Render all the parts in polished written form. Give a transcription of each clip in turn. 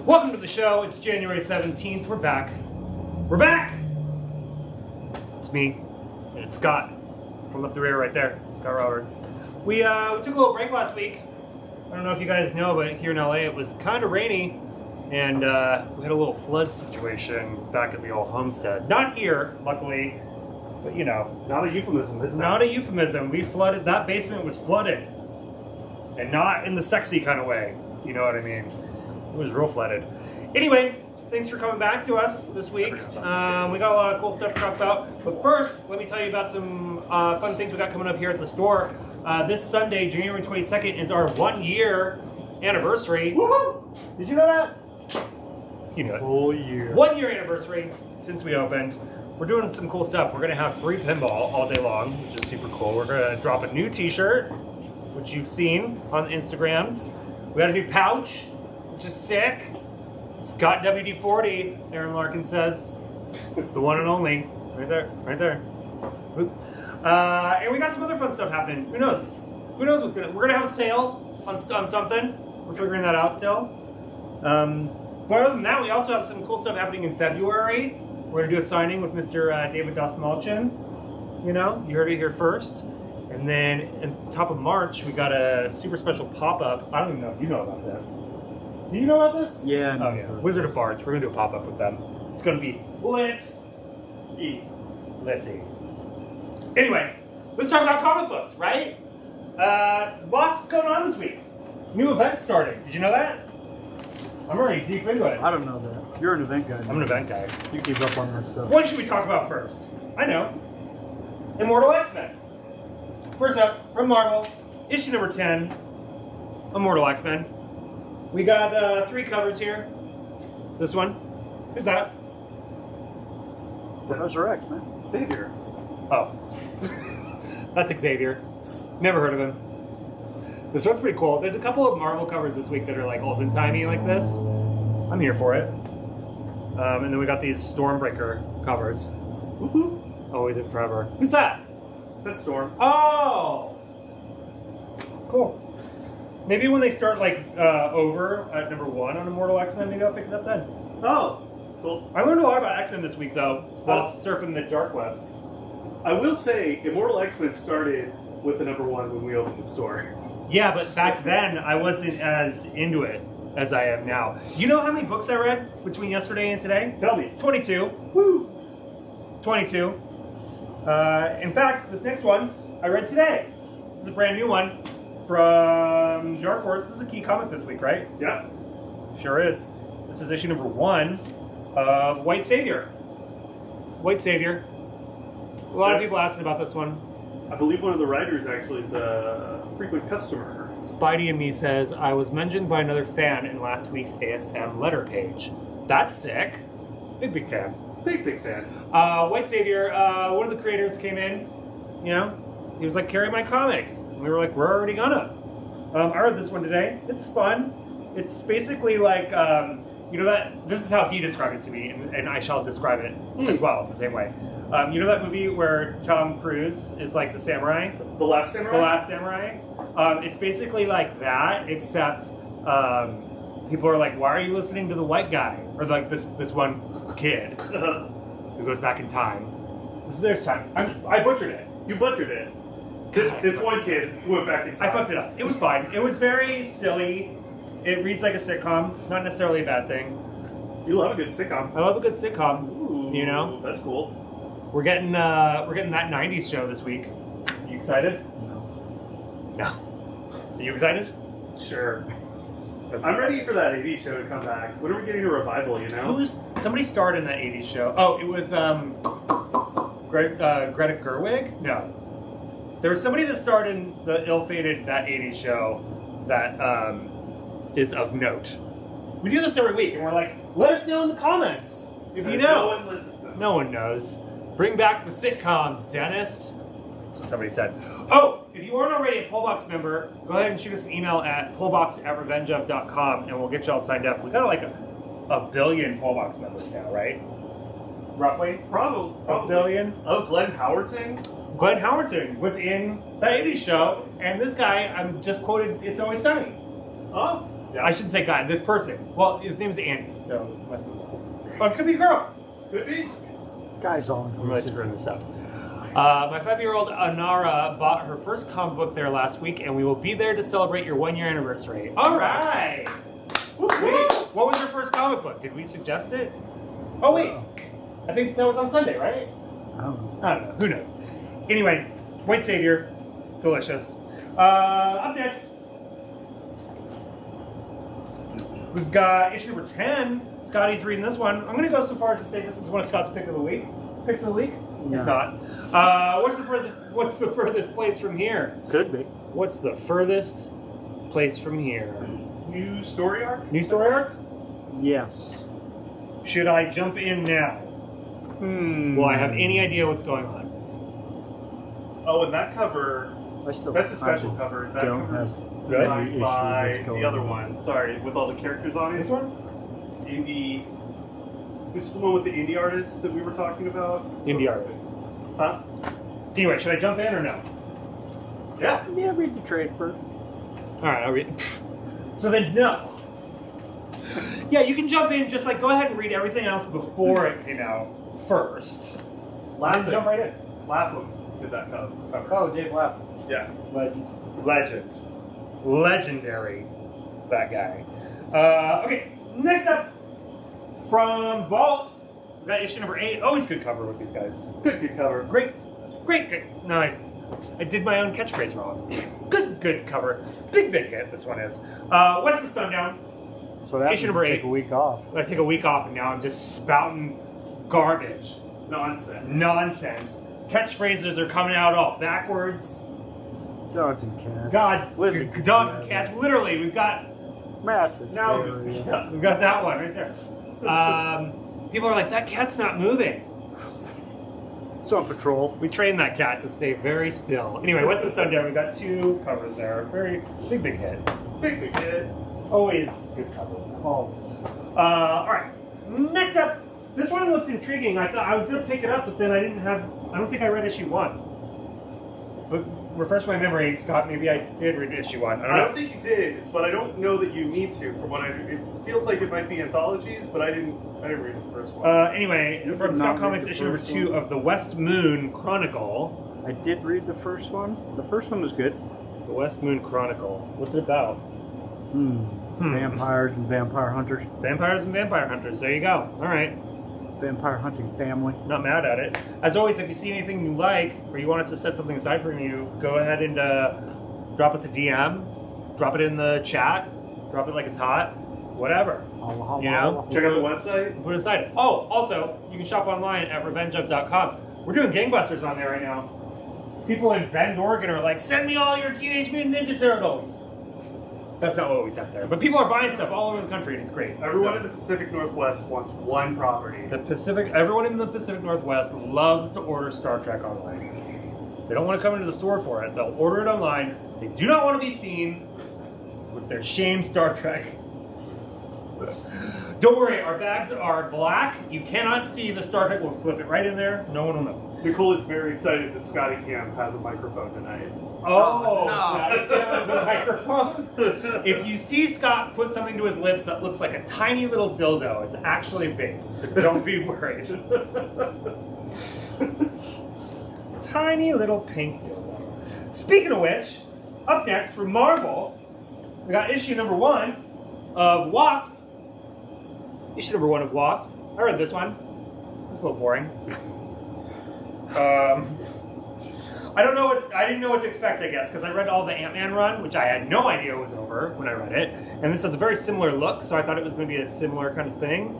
Welcome to the show. It's January 17th. We're back. We're back! It's me. And it's Scott. From up the rear right there. Scott Roberts. We took a little break last week. I don't know if you guys know, but here in LA it was kind of rainy. And we had a little flood situation back at the old homestead. Not here, luckily. But you know. Not a euphemism, isn't it? Not a euphemism. We flooded. That basement was flooded. And not in the sexy kind of way. You know what I mean? It was real flooded. Anyway, thanks for coming back to us this week. We got a lot of cool stuff to talk about. But first, let me tell you about some fun things we got coming up here at the store. This Sunday, January 22nd, is our 1 year anniversary. Woo-hoo! Did you know that? You know it. Whole year. 1 year anniversary since we opened. We're doing some cool stuff. We're going to have free pinball all day long, which is super cool. We're going to drop a new t-shirt, which you've seen on Instagrams. We got a new pouch, which is sick. Scott WD-40, Aaron Larkin says. The one and only. Right there, right there. And we got some other fun stuff happening. Who knows? Who knows what's gonna... We're going to have a sale on something. We're figuring that out still. But other than that, we also have some cool stuff happening in February. We're going to do a signing with Mr. David Dosmalchin. You know, you heard it here first. And then at the top of March, we got a super special pop-up. I don't even know if you know about this. Do you know about this? Yeah. Oh, yeah. Wizard of Bards. We're going to do a pop-up with them. It's going to be lit. Litty. Anyway, let's talk about comic books, right? What's going on this week? New event started. Did you know that? I'm already deep into it. I don't know that. You're an event guy. I'm an event guy. You keep up on that stuff. What should we talk about first? I know. Immortal X-Men. First up, from Marvel, issue number 10, Immortal X-Men. We got 3 covers here. This one. Who's that? Professor X, man. Xavier. Oh. That's Xavier. Never heard of him. This one's pretty cool. There's a couple of Marvel covers this week that are like olden-timey like this. I'm here for it. And then we got these Stormbreaker covers. Woohoo! Always and forever. Who's that? That's Storm. Oh! Cool. Maybe when they start like over at number 1 on Immortal X-Men, maybe I'll pick it up then. Oh, cool. I learned a lot about X-Men this week though, while surfing the dark webs. I will say, Immortal X-Men started with the number 1 when we opened the store. Yeah, but back then I wasn't as into it as I am now. You know how many books I read between yesterday and today? Tell me. 22. Woo! 22. In fact, this next one I read today. This is a brand new one from Dark Horse. This is a key comic this week, right? Yeah. Sure is. This is issue number 1 of White Savior. White Savior. A lot of people asking about this one. I believe one of the writers actually is a frequent customer. Spidey and me says, I was mentioned by another fan in last week's ASM letter page. That's sick. Big fan. Big fan. White Savior, one of the creators came in, you know, he was like, carry my comic. And we were like, we're already gonna. I read this one today. It's fun. It's basically like, you know that, this is how he described it to me, and I shall describe it as well, the same way. You know that movie where Tom Cruise is like the samurai? The Last Samurai? The Last Samurai. It's basically like that, except people are like, why are you listening to the white guy? Or like this one kid who goes back in time. There's time. I butchered it. You butchered it. God, This one kid went back in time. I fucked it up. It was fine. It was very silly. It reads like a sitcom. Not necessarily a bad thing. You love a good sitcom. I love a good sitcom. Ooh, you know? That's cool. We're getting that 90s show this week. You excited? No. Are you excited? Sure. That's I'm ready exciting. for that 80s show to come back. When are we getting a revival, you know? Somebody starred in that 80s show. Oh, it was Greta Gerwig? No. There was somebody that starred in the ill-fated That 80s Show that is of note. We do this every week, and we're like, let us know in the comments if you know. No one lets us know. No one knows. Bring back the sitcoms, Dennis. That's what somebody said. Oh, if you aren't already a Pullbox member, go ahead and shoot us an email at pullbox@revengeof.com, and we'll get y'all signed up. We got like a billion Pullbox members now, right? Roughly? Probably. A billion? Oh, Glenn Howerton? Glenn Howerton was in that 80s show, and this guy, I'm just quoted, It's Always Sunny. Oh, Yeah. I shouldn't say guy. This person. Well, his name's Andy, so it must be. Oh, it could be a girl. Could be. Guys all I'm really screwing this up. My 5-year-old Anara bought her first comic book there last week, and we will be there to celebrate your 1-year anniversary. All right. Wait, what was your first comic book? Did we suggest it? Oh wait, I think that was on Sunday, right? I don't know. I don't know. Who knows? Anyway, White Savior, delicious. Up next, we've got issue number 10. Scotty's reading this one. I'm going to go so far as to say this is one of Scott's picks of the week. It's not. What's the furthest place from here? Could be. What's the furthest place from here? New story arc? New story arc? Yes. Should I jump in now? Will I have any idea what's going on? Oh, and that cover, that's a special cover. That don't cover have is Good. designed issue by that's going the other on. one. Sorry, with all the characters on it. This one? Indie. This is the one with the indie artist that we were talking about? Indie artist. Huh? Anyway, should I jump in or no? Yeah. Yeah, read the trade first. All right, I'll read. So then, no. Yeah, you can jump in. Just like go ahead and read everything else before it came out first. And then jump right in. Laughlin did that cover. Oh, Dave Lapp. Yeah. Legendary. That guy. Okay, next up from Vault, we got issue number 8. Always good cover with these guys. Good cover. Great. No, I did my own catchphrase wrong. Good cover. Big hit. This one is. West of Sundown. So that Issue number 8. take a week off. I take a week off, and now I'm just spouting garbage, nonsense. Catchphrases are coming out all backwards. Dogs and cats. God, Lizard dogs and cats. Literally, we've got Mass Now, hysteria. yeah. we've got that one right there. People are like, that cat's not moving. It's on patrol. We trained that cat to stay very still. Anyway, West of Sundown, we've got 2 covers there. Very big hit. Big hit. Always good cover. All right. Next up, this one looks intriguing. I thought I was going to pick it up, but then I don't think I read issue 1. But refresh my memory, Scott. Maybe I did read issue 1. I don't think you did, but I don't know that you need to. From what it feels like it might be anthologies, but I didn't read the first one. Anyway, You from did Scott not Comics, read the issue number first 2 one? of the West Moon Chronicle. I did read the first one. The first one was good. The West Moon Chronicle. What's it about? Vampires and vampire hunters. Vampires and vampire hunters. There you go. All right. Vampire hunting family. Not mad at it. As always, if you see anything you like or you want us to set something aside from you, go ahead and drop us a DM, drop it in the chat, drop it like it's hot, whatever. Holla, holla, You know? holla. Check out the website. Put it aside. Oh, also, you can shop online at revengeof.com. We're doing gangbusters on there right now. People in Bend, Oregon are like, send me all your Teenage Mutant Ninja Turtles. That's not what we said there. But people are buying stuff all over the country, and it's great. Everyone So- in the Pacific Northwest wants one property. Everyone in the Pacific Northwest loves to order Star Trek online. They don't want to come into the store for it. They'll order it online. They do not want to be seen with their shame Star Trek. Don't worry, our bags are black. You cannot see the Star Trek. We'll slip it right in there. No one will know. Nicole is very excited that Scotty Cam has a microphone tonight. Oh, no. Scott has a microphone. If you see Scott put something to his lips that looks like a tiny little dildo, it's actually vape. So don't be worried. Tiny little pink dildo. Speaking of which, up next from Marvel, we got issue number 1 of Wasp. Issue number 1 of Wasp. I read this one. It's a little boring. I didn't know what to expect, I guess, because I read all the Ant-Man run, which I had no idea was over when I read it. And this has a very similar look, so I thought it was going to be a similar kind of thing.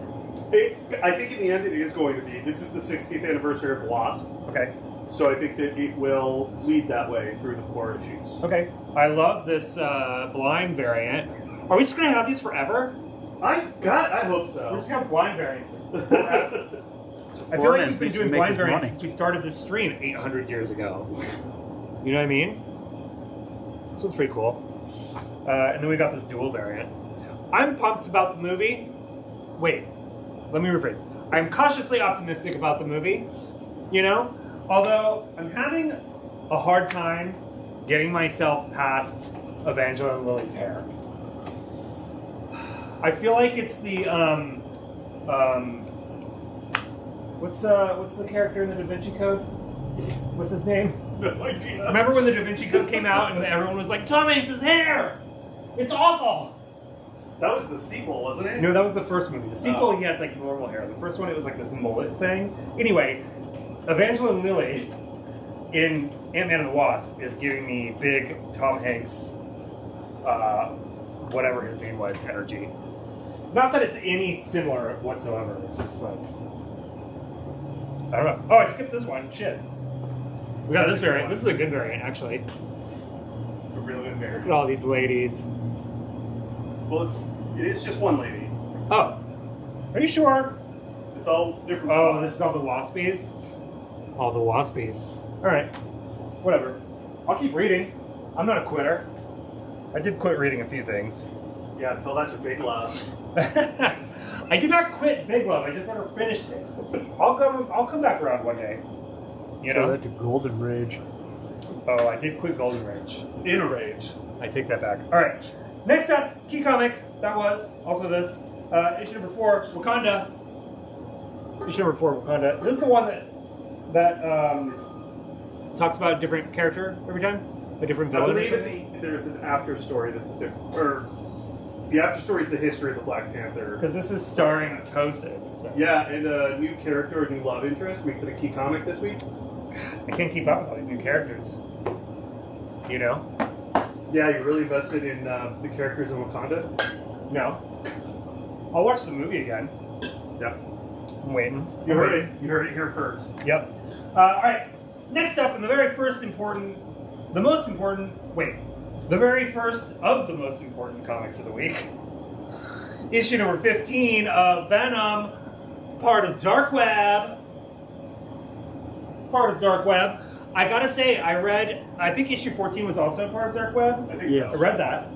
I think in the end it is going to be. This is the 60th anniversary of Wasp, Okay. so I think that it will lead that way through the 4 issues. Okay. I love this blind variant. Are we just going to have these forever? I hope We're so. just going to have blind variants forever. I feel like we've been doing blind variants money. since we started this stream 800 years ago. You know what I mean? This one's pretty cool. And then we got this dual variant. I'm pumped about the movie. Wait, let me rephrase. I'm cautiously optimistic about the movie, you know? Although I'm having a hard time getting myself past Evangeline Lilly's hair. I feel like it's the what's the character in the Da Vinci Code? What's his name? No idea. Remember when the Da Vinci Code came out and everyone was like, Tom Hanks' hair! It's awful! That was the sequel, wasn't it? No, that was the first movie. The sequel, he had like normal hair. The first one, it was like this mullet thing. Anyway, Evangeline Lilly in Ant-Man and the Wasp is giving me big Tom Hanks, whatever his name was, energy. Not that it's any similar whatsoever. It's just like, I don't know. Oh, I skipped this one. Shit. We got this variant. This is a good variant, actually. It's a real good Look variant. at all these ladies. Well, it is just one lady. Oh, are you sure? It's all different. Oh, this is all the waspies? All the waspies. Alright. Whatever. I'll keep reading. I'm not a quitter. I did quit reading a few things. Yeah, tell that to Big Love. I did not quit Big Love, I just never finished it. I'll come back around one day. You Tell know? that to Golden Rage. Oh, I did quit Golden Rage. In a rage. I take that back. Alright. Next up, key comic. That was also this. Issue number 4, Wakanda. Issue number 4, Wakanda. This is the one that talks about a different character every time? A different I villain or believe something? there's an after story that's a different. Or the after story is the history of the Black Panther. Because this is starring Tosin. So. Yeah, and a new character, a new love interest makes it a key comic this week. I can't keep up with all these new characters. You know? Yeah, you're really invested in the characters in Wakanda? No. I'll watch the movie again. Yeah. I'm waiting. You heard it. You heard it here first. Yep. Alright. Next up, in the very first of the most important comics of the week. Issue number 15 of Venom, part of Dark Web. I gotta say, I think issue 14 was also part of Dark Web. I think Yes. I read that,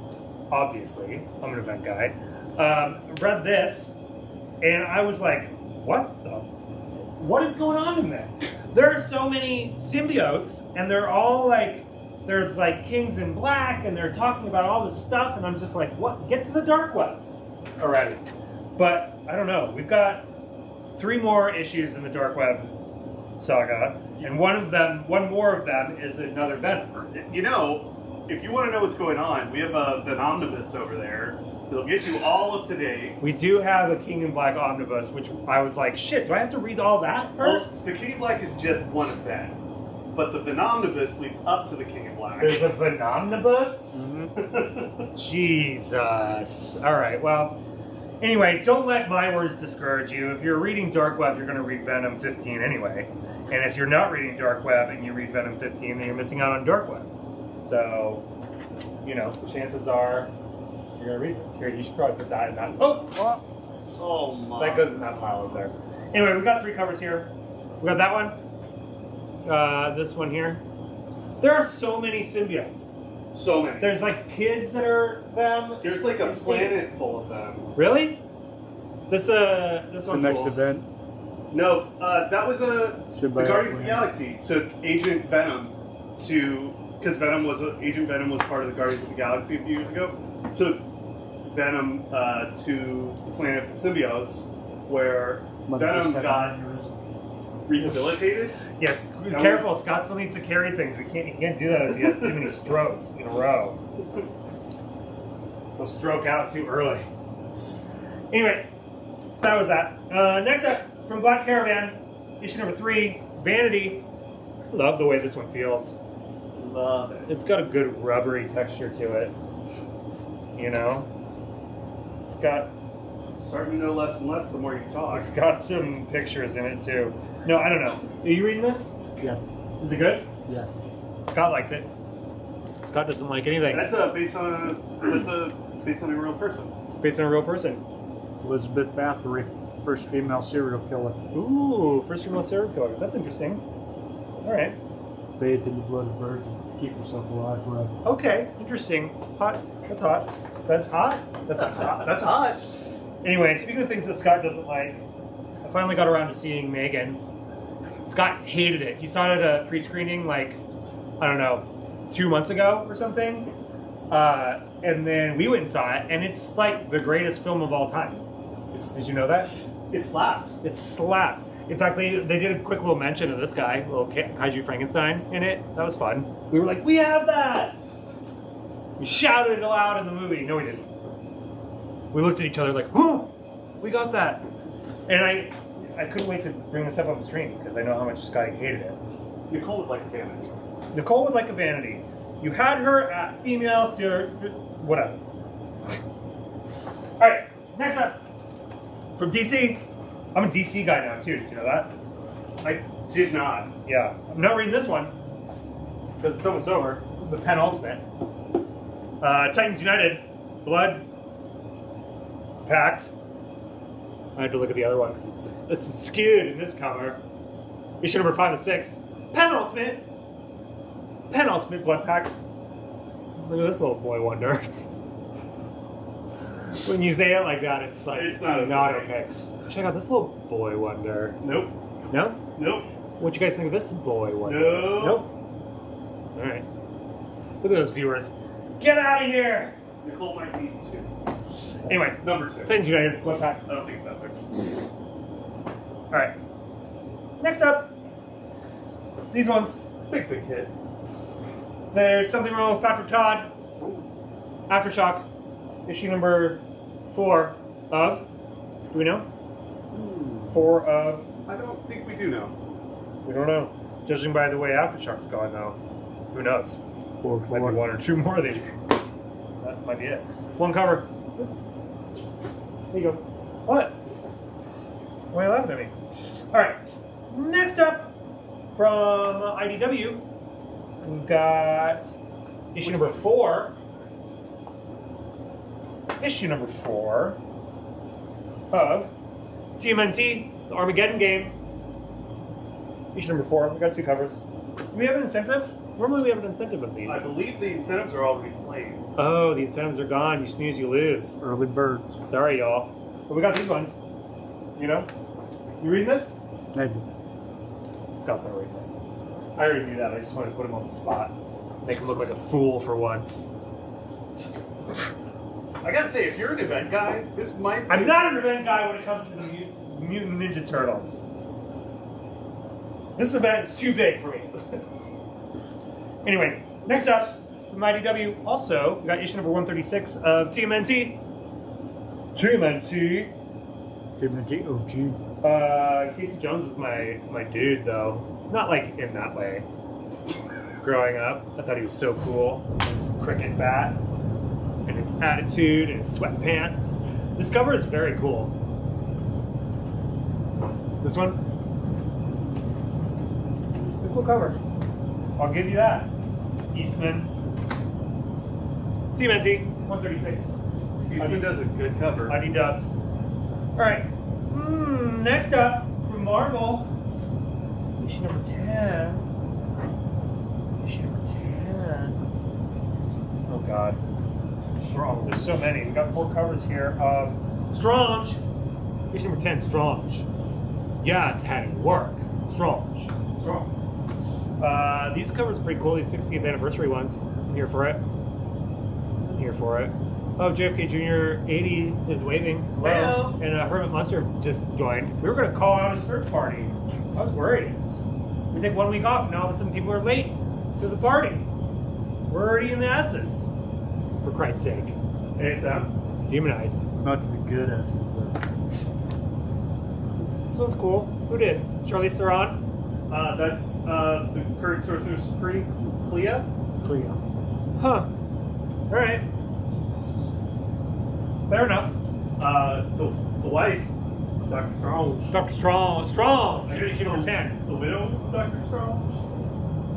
obviously. I'm an event guy. Read this, and I was like, what is going on in this? There are so many symbiotes, and they're all like, there's like Kings in Black, and they're talking about all this stuff, and I'm just like, what? Get to the Dark Webs already. But, I don't know. We've got 3 more issues in the Dark Web saga, and one more of them is another Venom. You know, if you want to know what's going on, we have a Venomnibus over there that'll get you all up to date. We do have a King in Black omnibus, which I was like, shit, do I have to read all that first? Well, the King in Black is just one event, but the Venomnibus leads up to the King in Black. There's a Venomnibus? Mm-hmm. Jesus. Alright, well, anyway, don't let my words discourage you. If you're reading Dark Web, you're going to read Venom 15 anyway. And if you're not reading Dark Web and you read Venom 15, then you're missing out on Dark Web. So, you know, chances are you're going to read this. Here, you should probably put that in that. Oh my. That goes in that pile over there. Anyway, we've got 3 covers here. We got that one. This one here. There are so many symbiotes. So many. There's like kids that are them. There's like a planet full of them. Really? This The one's next cool. event. No, that was the Symbiote Guardians of the planet. Galaxy took Agent Venom to, because Agent Venom was part of the Guardians of the Galaxy a few years ago. Took Venom to the planet of the symbiotes, where Mother just Venom had got an aneurysm. rehabilitated. Yes, That careful. was- Scott still needs to carry things. He can't do that if he has too many strokes in a row. He'll stroke out too early. Anyway, that was that. Next up, from Black Caravan, issue number 3, Vanity. Love the way this one feels. Love it. It's got a good rubbery texture to it. You know? It's got Starting to know less and less the more you talk. It's got some pictures in it too. No, I don't know. Are you reading this? Yes. Is it good? Yes. Scott likes it. Scott doesn't like anything. That's based on a real person. Based on a real person. Elizabeth Bathory, first female serial killer. Ooh, first female serial killer. That's interesting. All right. Bathed in the blood of virgins to keep herself alive forever. Okay. Interesting. Hot. That's hot. That's hot. That's not hot. That's hot. Anyway, speaking of things that Scott doesn't like, I finally got around to seeing Megan. Scott hated it. He saw it at a pre-screening, like, I don't know, 2 months ago or something. And then we went and saw it, and it's like the greatest film of all time. Did you know that? It slaps. It slaps. In fact, they did a quick little mention of this guy, little Kaiju Frankenstein, in it. That was fun. We were like, we have that! We shouted it aloud in the movie. No, we didn't. We looked at each other like, oh, we got that. And I couldn't wait to bring this up on the stream because I know how much Scotty hated it. Nicole would like a vanity. Nicole would like a vanity. You had her at female, whatever. All right, next up. From DC. I'm a DC guy now, too. Did you know that? I did not. Yeah. I'm not reading this one because it's almost over. This is the penultimate. Titans United. Blood Pact. I had to look at the other one because it's skewed in this cover. Issue number 5 to 6. Penultimate Blood Pact. Look at this little boy wonder. When you say it like that, it's like it's not okay. Check out this little boy wonder. Nope. No? Nope. What you guys think of this boy wonder? Nope. All right. Look at those viewers. Get out of here. Nicole might need 2. Anyway, Number 2. Titans United. Blood Pact. I don't think it's that big. All right. Next up, these ones. Big hit. There's something wrong with Patrick Todd. Aftershock. Issue number 4 of. Do we know? 4 of. I don't think we do know. We don't know. Judging by the way Aftershock's going, though, who knows? 4 Might be 1 or 2 more of these. That might be it. 1 cover. There you go. What? Why are you laughing at me? All right. Next up, from IDW, we've got issue number 4. Issue number 4 of TMNT, the Armageddon game. Issue number 4. We got 2 covers. Do we have an incentive? Normally we have an incentive of these. I believe the incentives are already played. Oh, the incentives are gone. You snooze, you lose. Early birds. Sorry, y'all. But we got these ones. You know? You reading this? Maybe. Scott's not reading it. I already knew that. I just wanted to put him on the spot. Make him look like a fool for once. I gotta say, if you're an event guy, this might be... I'm not an event guy when it comes to the Mutant Ninja Turtles. This event is too big for me. Anyway, next up, from IDW, also, we got issue number 136 of TMNT. TMNT OG. Casey Jones was my dude, though. Not like in that way. Growing up, I thought he was so cool. His cricket bat, and his attitude, and his sweatpants. This cover is very cool. This one? It's a cool cover. I'll give you that. Eastman. TMNT, 136. Eastman does a good cover. ID dubs. Alright. Next up, from Marvel, issue number 10. Issue number 10. Oh god. Strong. There's so many. We got 4 covers here of Strange. Issue number 10, Strange. Yeah, it's having work. Strange. Strong. These covers are pretty cool, these 60th anniversary ones. I'm here for it. I'm here for it. Oh, JFK Jr. 80 is waving. Hello. And Hermit Munster just joined. We were going to call out a search party. I was worried. We take 1 week off, and now all of a sudden people are late to the party. We're already in the S's. For Christ's sake. Hey, Sam. Demonized. Not to be good asses, though. This one's cool. Who dis? Charlize Theron? That's the current Sorcerer Supreme, Clea. Cleo. Huh. Alright. Fair enough. The wife, Dr. Strange. Dr. Strong. Issue number 10. The widow of Dr. Strange.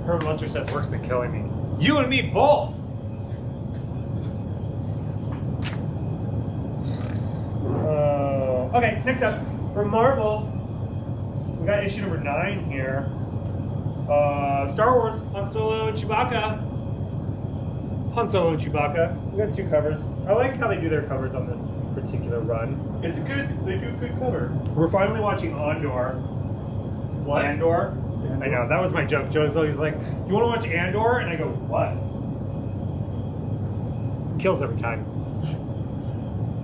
Herman Munster says work's been killing me. You and me both! Okay, next up, from Marvel, we got issue number 9 here. Star Wars, Han Solo and Chewbacca. Han Solo and Chewbacca. We got 2 covers. I like how they do their covers on this particular run. They do a good cover. We're finally watching Andor. What? Andor? I know, that was my joke. Joe's always like, you want to watch Andor? And I go, what? Kills every time.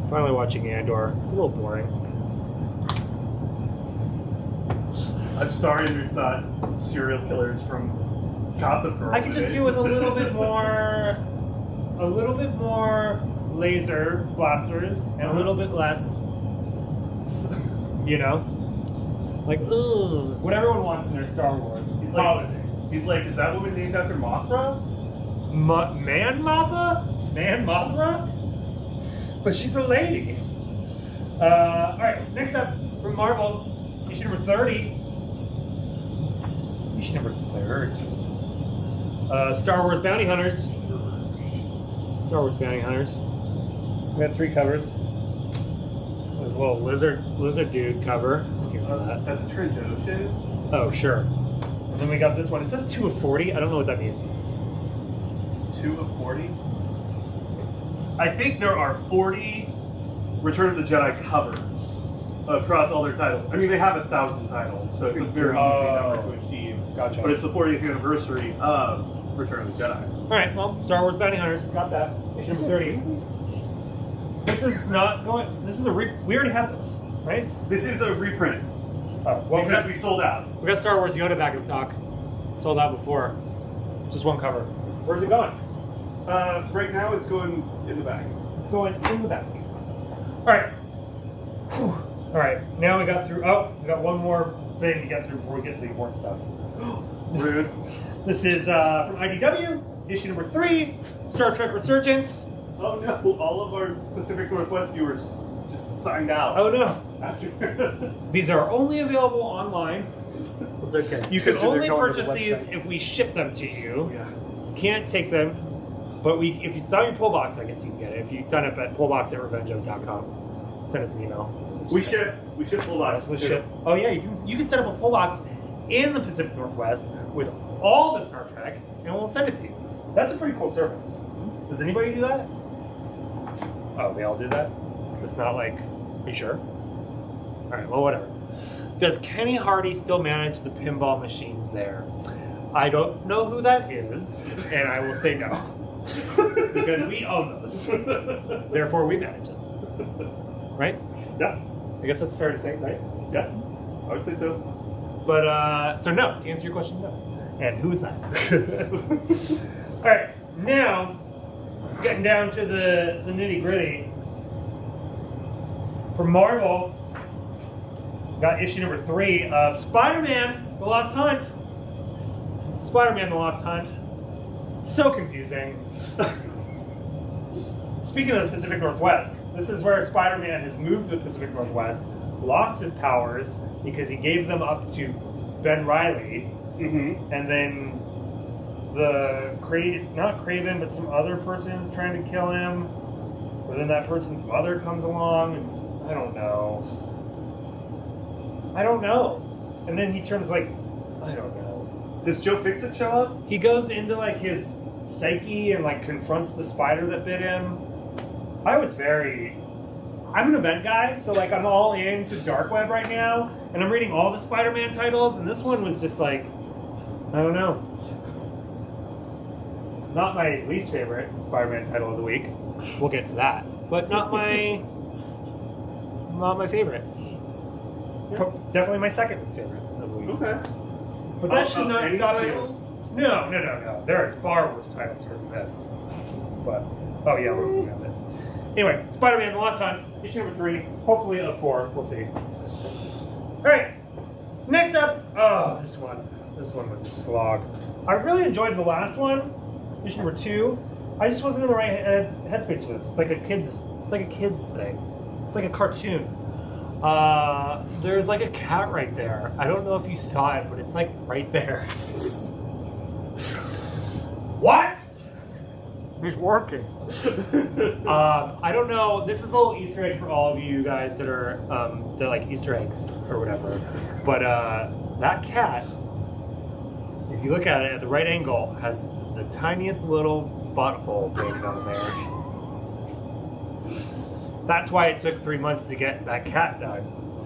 Finally watching Andor. It's a little boring. I'm sorry there's not serial killers from Gossip Girl. I could just do with a little bit more laser blasters and a little bit less, you know, like what everyone wants in their Star Wars. He's Politics. He's like, is that woman named after Mothra? Man Mothra? But she's a lady. Alright, next up from Marvel, issue number 30. Issue number 30. Star Wars Bounty Hunters. Star Wars Bounty Hunters. We got 3 covers. There's a little lizard dude cover. Looking for that. That's a Trandoshan. Oh, sure. And then we got this one. It says 2 of 40. I don't know what that means. 2 of 40? I think there are 40 Return of the Jedi covers across all their titles. I mean, they have 1,000 titles, so it's a very easy number to achieve. Gotcha. But it's the 40th anniversary of Return of the Jedi. Alright, well, Star Wars Bounty Hunters. Got that. Issue number 30. This is not going... This is a... We already have this, right? This is a reprint. Oh, well, Because we sold out. we got Star Wars Yoda back in stock. Sold out before. Just one cover. Where's it going? Right now it's going in the back. It's going in the back. Alright. Alright, now we got through... Oh, we got one more thing to get through before we get to the important stuff. Rude. This is from IDW, issue number 3, Star Trek Resurgence. Oh no, all of our Pacific Northwest viewers just signed out. Oh no. After These are only available online. Okay. You can They're only going to purchase the these website. if we ship them to you. Yeah. You can't take them, but if it's on your pull box, I guess you can get it. If you sign up at pullbox@revengeof.com, send us an email. We ship full boxes. We'll ship. Oh yeah, you can set up a pull box in the Pacific Northwest with all the Star Trek, and we'll send it to you. That's a pretty cool service. Does anybody do that? Oh, they all do that? It's not like, are you sure? Alright, well, whatever. Does Kenny Hardy still manage the pinball machines there? I don't know who that is, and I will say no. Because we own those. Therefore, we manage them. Right? Yeah. I guess that's fair to say, right? Yeah. I would say so. But, so no. To answer your question, no. And who is that? Alright, now, getting down to the nitty gritty. For Marvel, got issue number 3 of Spider-Man: The Lost Hunt. Spider-Man: The Lost Hunt. So confusing. Speaking of the Pacific Northwest, this is where Spider-Man has moved to the Pacific Northwest, lost his powers because he gave them up to Ben Reilly, and then not Craven, but some other person's trying to kill him, or then that person's mother comes along, and I don't know. And then he turns like, I don't know. Does Joe Fixit show up? He goes into like his psyche and like confronts the spider that bit him. I'm an event guy, so like I'm all into Dark Web right now, and I'm reading all the Spider-Man titles, and this one was just like, I don't know. Not my least favorite Spider-Man title of the week. We'll get to that. But not my favorite. Yeah. Definitely my second least favorite of the week. Okay. But that should not any stop titles? you. No. There is far worse titles than this. But, oh yeah, we're looking at it. Anyway, Spider-Man: The Lost Hunt, issue number 3, hopefully of 4, we'll see. Alright, next up, this one was a slog. I really enjoyed the last one, issue number 2. I just wasn't in the right headspace for this. It's like a kid's thing. It's like a cartoon. There's like a cat right there. I don't know if you saw it, but it's like right there. What? He's working. I don't know. This is a little Easter egg for all of you guys that are that like Easter eggs or whatever. But that cat, if you look at it at the right angle, has the tiniest little butthole painted on there. That's why it took 3 months to get that cat done.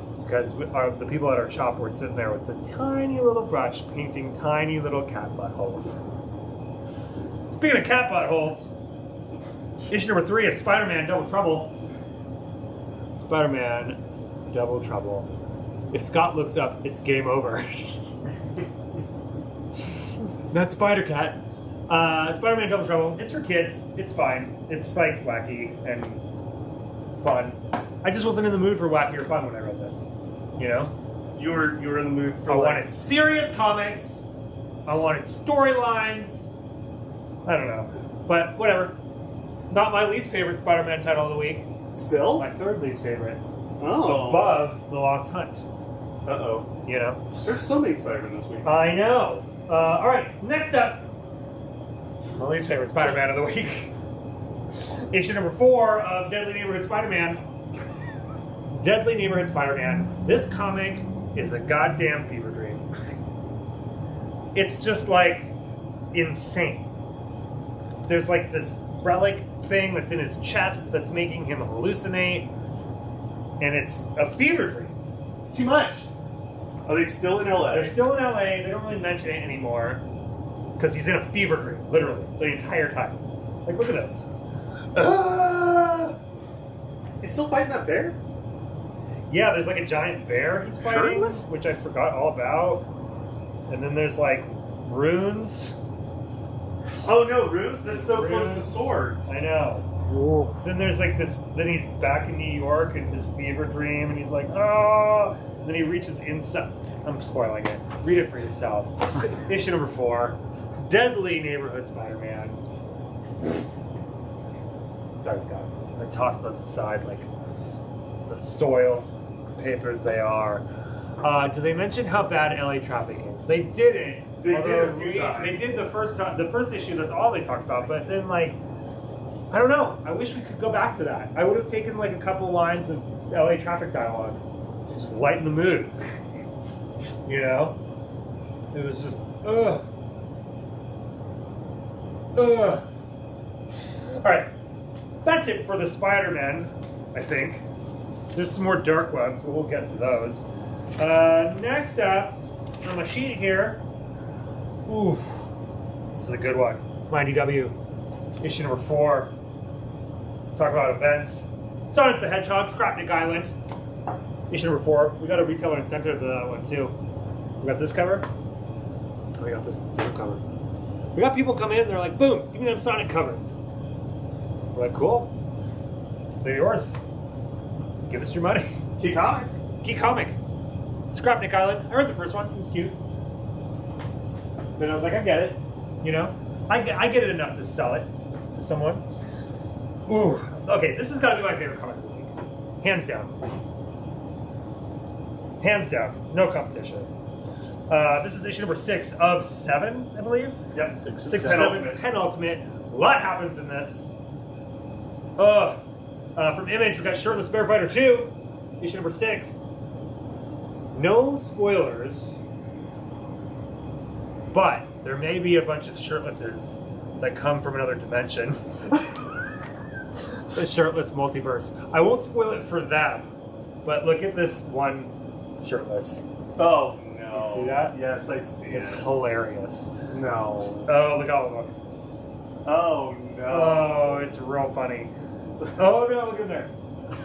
It's because the people at our shop were sitting there with a tiny little brush painting tiny little cat buttholes. Speaking of cat buttholes, Issue number 3 of Spider-Man Double Trouble. Spider-Man Double Trouble. If Scott looks up, it's game over. Not Spider-Cat. Spider-Man Double Trouble. It's for kids. It's fine. It's like wacky and fun. I just wasn't in the mood for wacky or fun when I read this. You know? You were in the mood for I wanted serious comics. I wanted storylines. I don't know. But whatever. Not my least favorite Spider-Man title of the week. Still? My third least favorite. Oh. Above The Lost Hunt. Uh-oh. You know? There's so many Spider-Man this week. I know. Alright, next up. My least favorite Spider-Man of the week. Issue number 4 of Deadly Neighborhood Spider-Man. Deadly Neighborhood Spider-Man. This comic is a goddamn fever dream. It's just like insane. There's like this relic thing that's in his chest that's making him hallucinate, and it's a fever dream. It's too much. Are they still in LA? They're still in LA. They don't really mention it anymore because he's in a fever dream, literally, the entire time. Like, look at this. He's still fighting that bear? Yeah, there's like a giant bear he's fighting, Shirtless? which I forgot all about. And then there's like runes. Oh no, runes? That's so close to swords. I know. Whoa. Then there's like this. Then he's back in New York in his fever dream, and he's like, oh. Then he reaches inside. I'm spoiling it. Read it for yourself. Issue number 4, Deadly Neighborhood Spider-Man. Sorry, Scott. I tossed those aside like the soil papers they are. Do they mention how bad LA traffic is? They didn't. They did a few They times. did the first issue. That's all they talked about. But then, like, I don't know. I wish we could go back to that. I would have taken like a couple lines of LA traffic dialogue to just lighten the mood. You know, it was just ugh. All right, that's it for the Spider-Man. I think there's some more dark ones, but we'll get to those. Next up on my sheet here. Oof, this is a good one. It's my IDW issue number 4. Talk about events. Sonic the Hedgehog, Scrapnik Island. Issue number 4. We got a retailer incentive to that one too. We got this cover. We got this same cover. We got people come in and they're like, boom, give me them Sonic covers. We're like, cool. They're yours. Give us your money. Key comic. Key comic. Scrapnik Island. I read the first one. It was cute. Then I was like, I get it. You know? I get it enough to sell it to someone. Ooh. Okay, this has got to be my favorite comic of the week. Hands down. Hands down. No competition. This is issue number 6 of 7, I believe. Yep. 6 of 7. Penultimate. A lot happens in this. From Image, we got Shirtless Bear Fighter 2. Issue number 6. No spoilers. But there may be a bunch of shirtlesses that come from another dimension. The shirtless multiverse. I won't spoil it for them, but look at this one shirtless. Oh no. You see that? Yes, I see It's it. hilarious. No. Oh, look at all of them. Oh no. Oh, it's real funny. Oh no, look in there.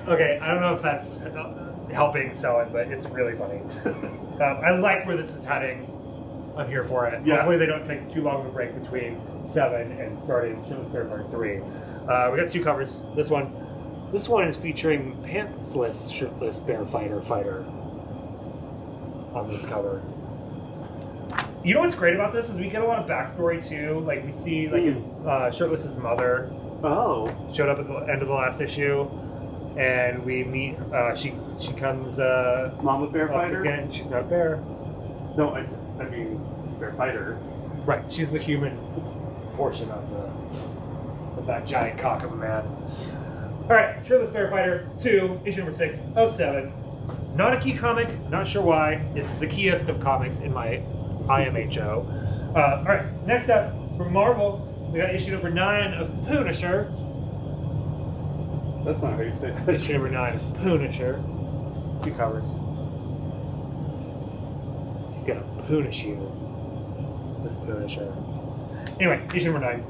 Okay, I don't know if that's helping sell it, but it's really funny. I like where this is heading. I'm here for it. Yeah. Hopefully they don't take too long of a break between 7 and starting Shirtless Bear Fighter 3. We got 2 covers. This one is featuring pantsless Shirtless Bear Fighter on this cover. You know what's great about this is we get a lot of backstory too. Like we see like his shirtless's mother Oh. showed up at the end of the last issue, and we meet. She comes Mom with Bear up Fighter? again. She's not a bear. No, I mean Bear Fighter. Right, she's the human portion of that giant cock of a man. All right, Shirtless Bear Fighter 2, issue number 6 of 7. Not a key comic. Not sure why. It's the keyest of comics in my IMHO. All right, next up from Marvel, we got issue number 9 of Punisher. That's not how you say it. Issue number 9 of Punisher. 2 covers. He's gonna punish you. This Punisher. Anyway, issue number 9.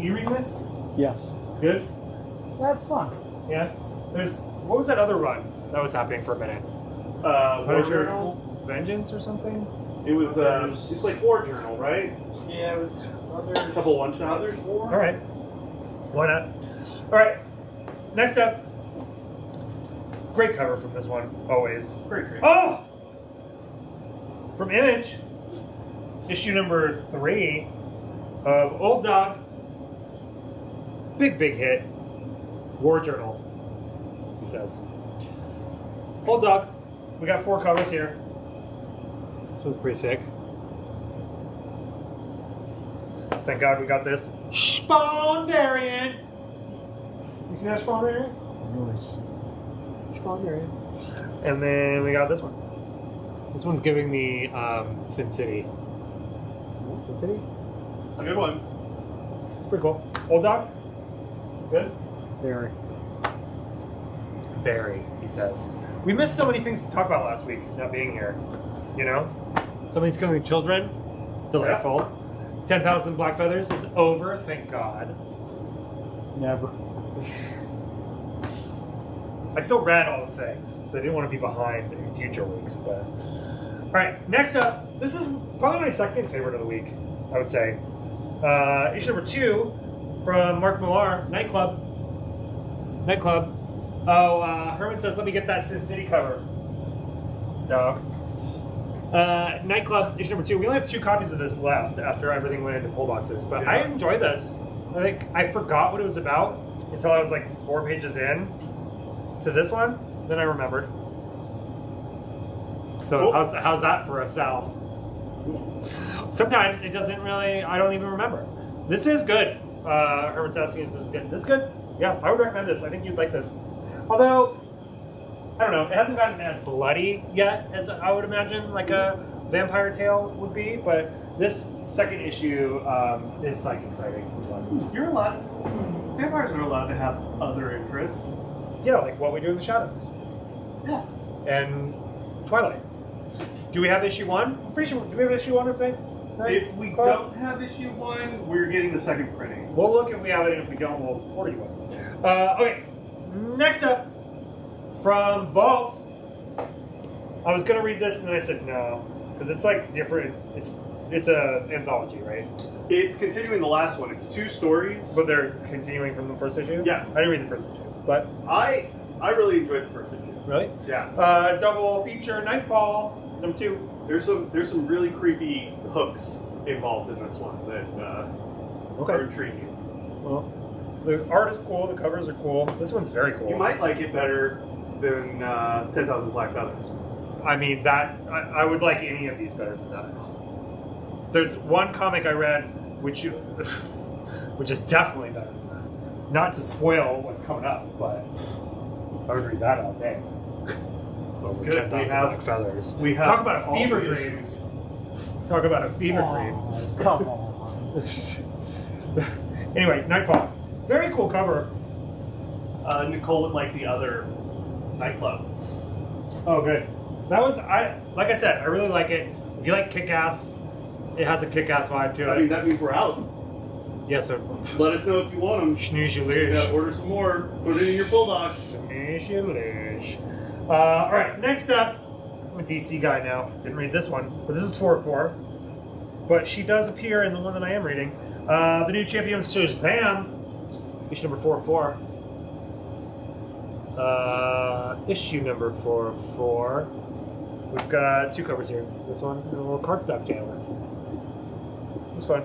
You reading this? Yes. Good? That's fun. Yeah. What was that other run that was happening for a minute? War Punisher Journal. Vengeance or something? It was it's like War Journal, right? Yeah, it was A couple one shots. All right. Why not? All right. Next up. Great cover from this one, always. Great. Oh! From Image, issue number 3 of Old Dog. Big hit. War Journal, he says. Old Dog. We got 4 covers here. This one's pretty sick. Thank God we got this Spawn variant. You see that Spawn variant? Nice. Spawn variant. And then we got this one. This one's giving me Sin City. Sin City? It's a good one. It's pretty cool. Old Dog? Good? Very. Barry, he says. We missed so many things to talk about last week, not being here. You know? Somebody's killing children. Delightful. 10,000 Black Feathers is over, thank God. Never. I still read all the things, so I didn't want to be behind in future weeks. But alright, next up, this is probably my second favorite of the week, I would say. Issue number 2 from Mark Millar, Nightclub. Oh, Herman says, let me get that Sin City cover. Dog. Nightclub, issue number 2. We only have 2 copies of this left after everything went into pull boxes, but I enjoy this. I think I forgot what it was about until I was like 4 pages in to this one. Then I remembered. So how's that for a sell? Sometimes it doesn't really, I don't even remember. This is good. Herman's asking if this is good. This is good? Yeah, I would recommend this. I think you'd like this. Although, I don't know, it hasn't gotten as bloody yet as I would imagine like a Vampire Tale would be, but this second issue is like exciting. You're allowed. Vampires are allowed to have other interests. Yeah, like What We Do in the Shadows. Yeah. And Twilight. Do we have issue 1? I'm pretty sure. Do we have issue 1 of Banks? If we don't have issue 1, we're getting the second printing. We'll look if we have it, and if we don't, we'll order you one. Okay, next up, from Vault. I was going to read this, and then I said no. Because it's like different. It's a anthology, right? It's continuing the last one. It's 2 stories. But they're continuing from the first issue? Yeah. I didn't read the first issue. But I really enjoyed the first issue. really? Yeah. Double feature Nightfall, number 2. There's some really creepy hooks involved in this one that are intriguing. Well, the art is cool. The covers are cool. This one's very cool. You might like it better than 10,000 Black Feathers. I mean, that I would like any of these better than that. There's one comic I read which is definitely better than that. Not to spoil what's coming up, but I would read that all day. Over Good. 10,000 Black Feathers. We have talk about a all fever the dream. issues. Talk about a fever Oh, come on. dream. Anyway, Nightfall. Very cool cover. Nicole would like the other Nightclub. Oh, good. That was like I said, I really like it. If you like Kick-Ass, it has a Kick-Ass vibe to it. I mean, that means we're out. Yeah, so Let us know if you want them. Schnoozy Order some more. Put it in your Bulldogs. Schnoozy all right, next up, I'm a DC guy now. Didn't read this one, but this is 4/4. But she does appear in the one that I am reading. The new champion of Shazam, issue number 4/4. Issue number 4/4. We've got 2 covers here. This one and a little cardstock jailer. It's fun.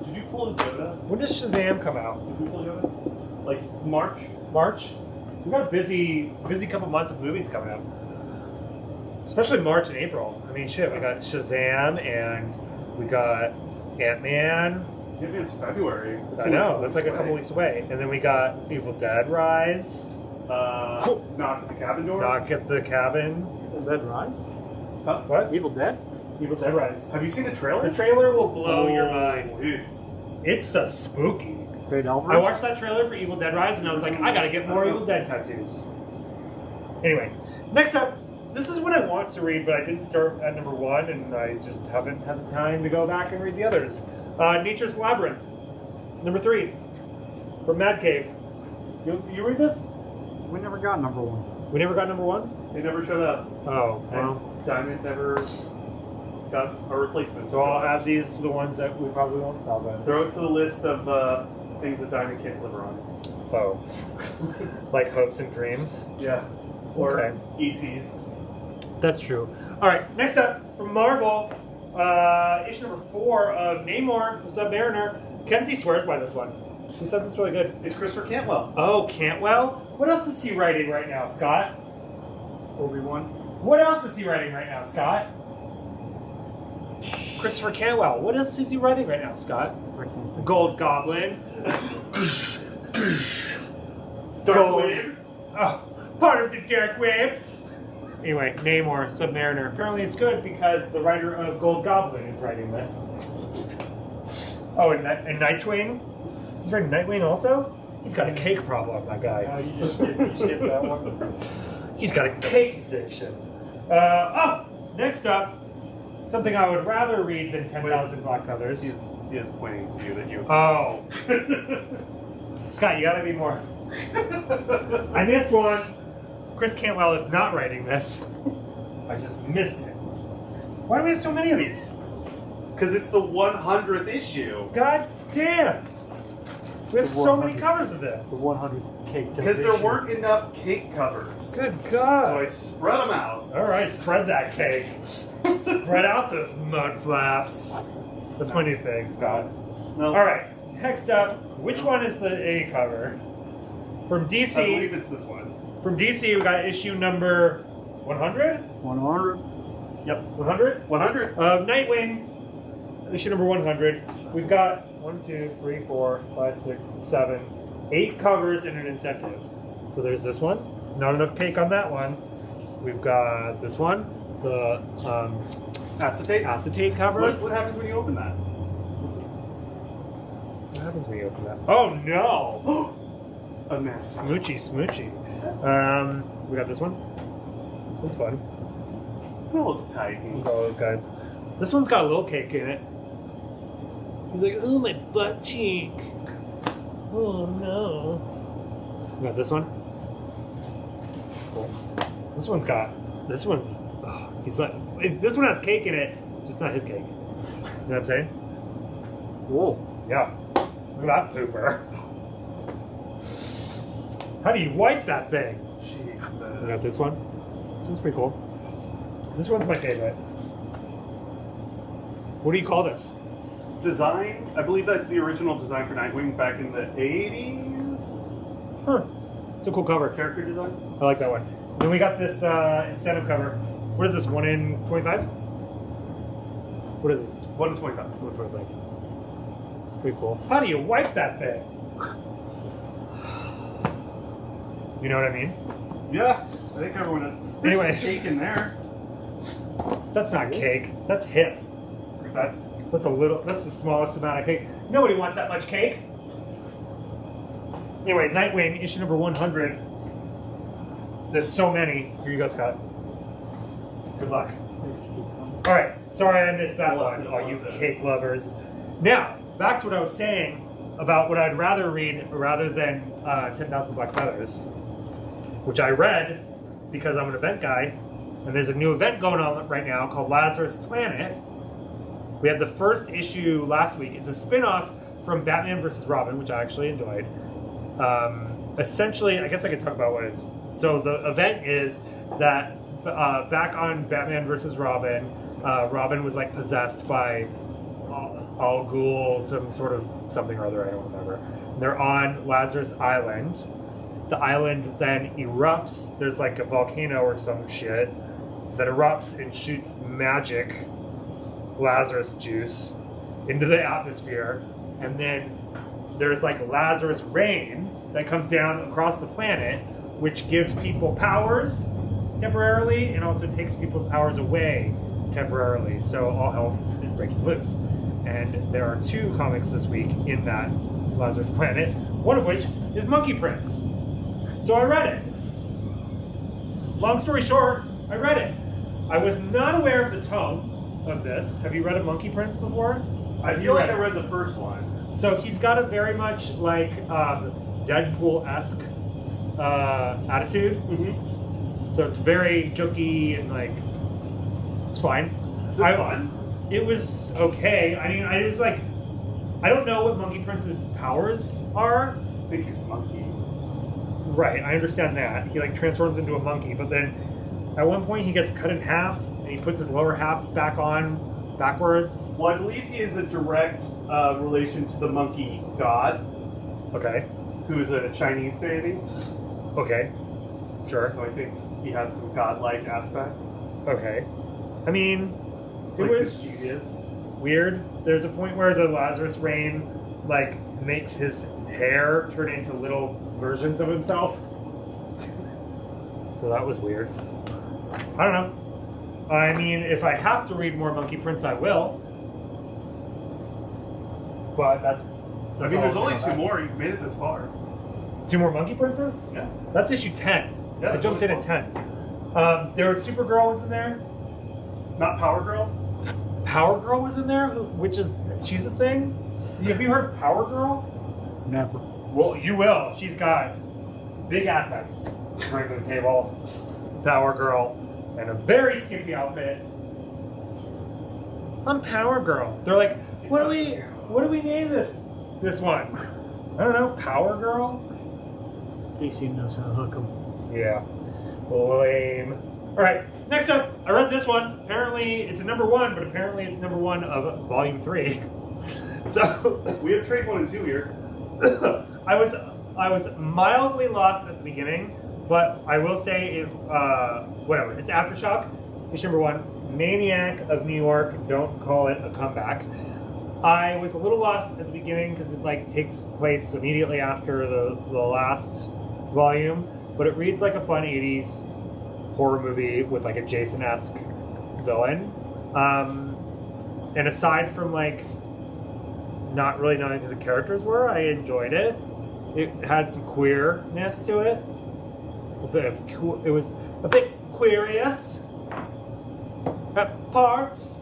Did you pull a Yoda? When does Shazam come out? Did we pull Yoda? Like March? March? We've got a busy couple months of movies coming up. Especially March and April. I mean, shit, we got Shazam and we got Ant-Man. Maybe it's February. I know, that's like a couple weeks away. And then we got Evil Dead Rise. Knock at the cabin door? Knock at the Cabin. Evil Dead Rise? Huh? What? Evil Dead? Evil Dead Rise. Have you seen the trailer? The trailer will blow your mind. It's It's spooky. Fade Alvarez? I watched that trailer for Evil Dead Rise and I was like, I gotta get more Evil Dead tattoos. Anyway, next up, this is what I want to read, but I didn't start at number 1 and I just haven't had the time to go back and read the others. Nature's Labyrinth, number 3, from Mad Cave. You read this? We never got number 1. We never got number 1? They never showed up. Oh, And well. Diamond never got a replacement. So I'll add these to the ones that we probably won't sell then. Throw it to the list of things that Diamond can't deliver on. Oh. Like hopes and dreams? Yeah. Or Okay. ETs. That's true. All right, next up from Marvel, issue number 4 of Namor, the Submariner. Kenzie swears by this one. She says it's really good. It's Christopher Cantwell. Oh, Cantwell? What else is he writing right now, Scott? Obi-Wan. What else is he writing right now, Scott? Christopher Cantwell. What else is he writing right now, Scott? Gold Goblin. Dark Wave. Oh, part of the Dark Wave. Anyway, Namor, Submariner. Apparently it's good because the writer of Gold Goblin is writing this. Oh, and Nightwing? He's writing Nightwing also? He's got a cake problem, that guy. You skipped that one. He's got a cake addiction. Next up, something I would rather read than 10,000 Black Feathers. He is pointing to you that you. Oh. Scott, you gotta be more. I missed one. Chris Cantwell is not writing this. I just missed it. Why do we have so many of these? Because it's the 100th issue. God damn. We have The so many 100th covers of this. The 100th cake. Because there weren't enough cake covers. Good So God. I spread them out. All right, spread that cake. Spread out those mud flaps. That's my new thing, Scott. No. All right, next up, which one is the A cover? From I believe DC, it's this one. we got issue number 100? 100. Yep. 100? 100. Of Nightwing, issue number 100. We've got 1, 2, 3, 4, 5, 6, 7, 8 covers and an incentive. So there's this one. Not enough cake on that one. We've got this one, the Acetate. acetate cover. What happens when you open that? What happens when you open that? Oh no! A mess. Smoochy. We got this one. This one's fun. Those Titans. All those guys. This one's got a little cake in it. He's like, oh, my butt cheek. Oh no. We got this one. That's cool. This one's. He's like, this one has cake in it, just not his cake. You know what I'm saying? Whoa. Yeah. Look at that pooper. How do you wipe that thing? Jesus. We got this one. This one's pretty cool. This one's my favorite. What do you call this? Design. I believe that's the original design for Nightwing back in the 80s. Huh. It's a cool cover. Character design. I like that one. And then we got this incentive cover. What is this? 1 in 25? What is this? 1 in 25. 1 in 25. Pretty cool. How do you wipe that thing? You know what I mean? Yeah, I think everyone has. There's Anyway. cake in there. That's not cake. That's hip. That's the smallest amount of cake. Nobody wants that much cake. Anyway, Nightwing, issue number 100. There's so many. Here you go, Scott. Good luck. All right. Sorry I missed that one, all you cake lovers. Now, back to what I was saying about what I'd rather read rather than 10,000 Black Feathers, which I read because I'm an event guy, and there's a new event going on right now called Lazarus Planet. We had the first issue last week. It's a spin-off from Batman vs. Robin, which I actually enjoyed. Essentially, I guess I could talk about what it's... So the event is that back on Batman vs. Robin, Robin was like possessed by Al Ghul, some sort of something or other, I don't remember. And they're on Lazarus Island. The island then erupts. There's like a volcano or some shit that erupts and shoots magic Lazarus juice into the atmosphere, and then there's like Lazarus rain that comes down across the planet, which gives people powers temporarily and also takes people's powers away temporarily. So all hell is breaking loose. And there are 2 comics this week in that Lazarus Planet, one of which is Monkey Prince. So I read it. Long story short, I read it. I was not aware of the tone of this. Have you read a Monkey Prince before? I feel like I read the first one. So he's got a very much like Deadpool-esque attitude. Mm-hmm. So it's very jokey and like it's fine. Is it fun? It was okay. I mean, I was like, I don't know what Monkey Prince's powers are. I think he's a monkey. Right, I understand that. He like transforms into a monkey, but then at one point he gets cut in half and he puts his lower half back on backwards. Well, I believe he is a direct relation to the monkey god, Okay. who is a Chinese deity. Okay. Sure. So I think he has some godlike aspects. Okay. I mean, it Like was mischievous. weird. There's a point where the Lazarus rain like makes his hair turn into little versions of himself. So that was weird. I don't know. I mean, if I have to read more Monkey Prince, I will. But that's I mean, there's only two more. You've made it this far. 2 more Monkey Princes? Yeah. That's issue 10. Yeah, I that's jumped in really at 10. There was Supergirl was in there. Not Power Girl? Power Girl was in there, which is she's a thing. Have you heard of Power Girl? Never. Well, you will. She's got some big assets to bring to the table. Power Girl, and a very skimpy outfit. I'm Power Girl. They're like, what do we name this one? I don't know. Power Girl. DC knows how to hook them. Yeah. Lame. All right. Next up, I read this one. Apparently, it's a number 1, but apparently it's number 1 of volume 3. So We have trade 1 and 2 here. I was mildly lost at the beginning, but I will say it. Whatever. It's Aftershock. Issue number 1. Maniac of New York. Don't call it a comeback. I was a little lost at the beginning because it like takes place immediately after the last volume, but it reads like a fun 80s horror movie with like a Jason-esque villain. And aside from like not really knowing who the characters were, I enjoyed it. It had some queerness to it. It was a bit queerious at parts,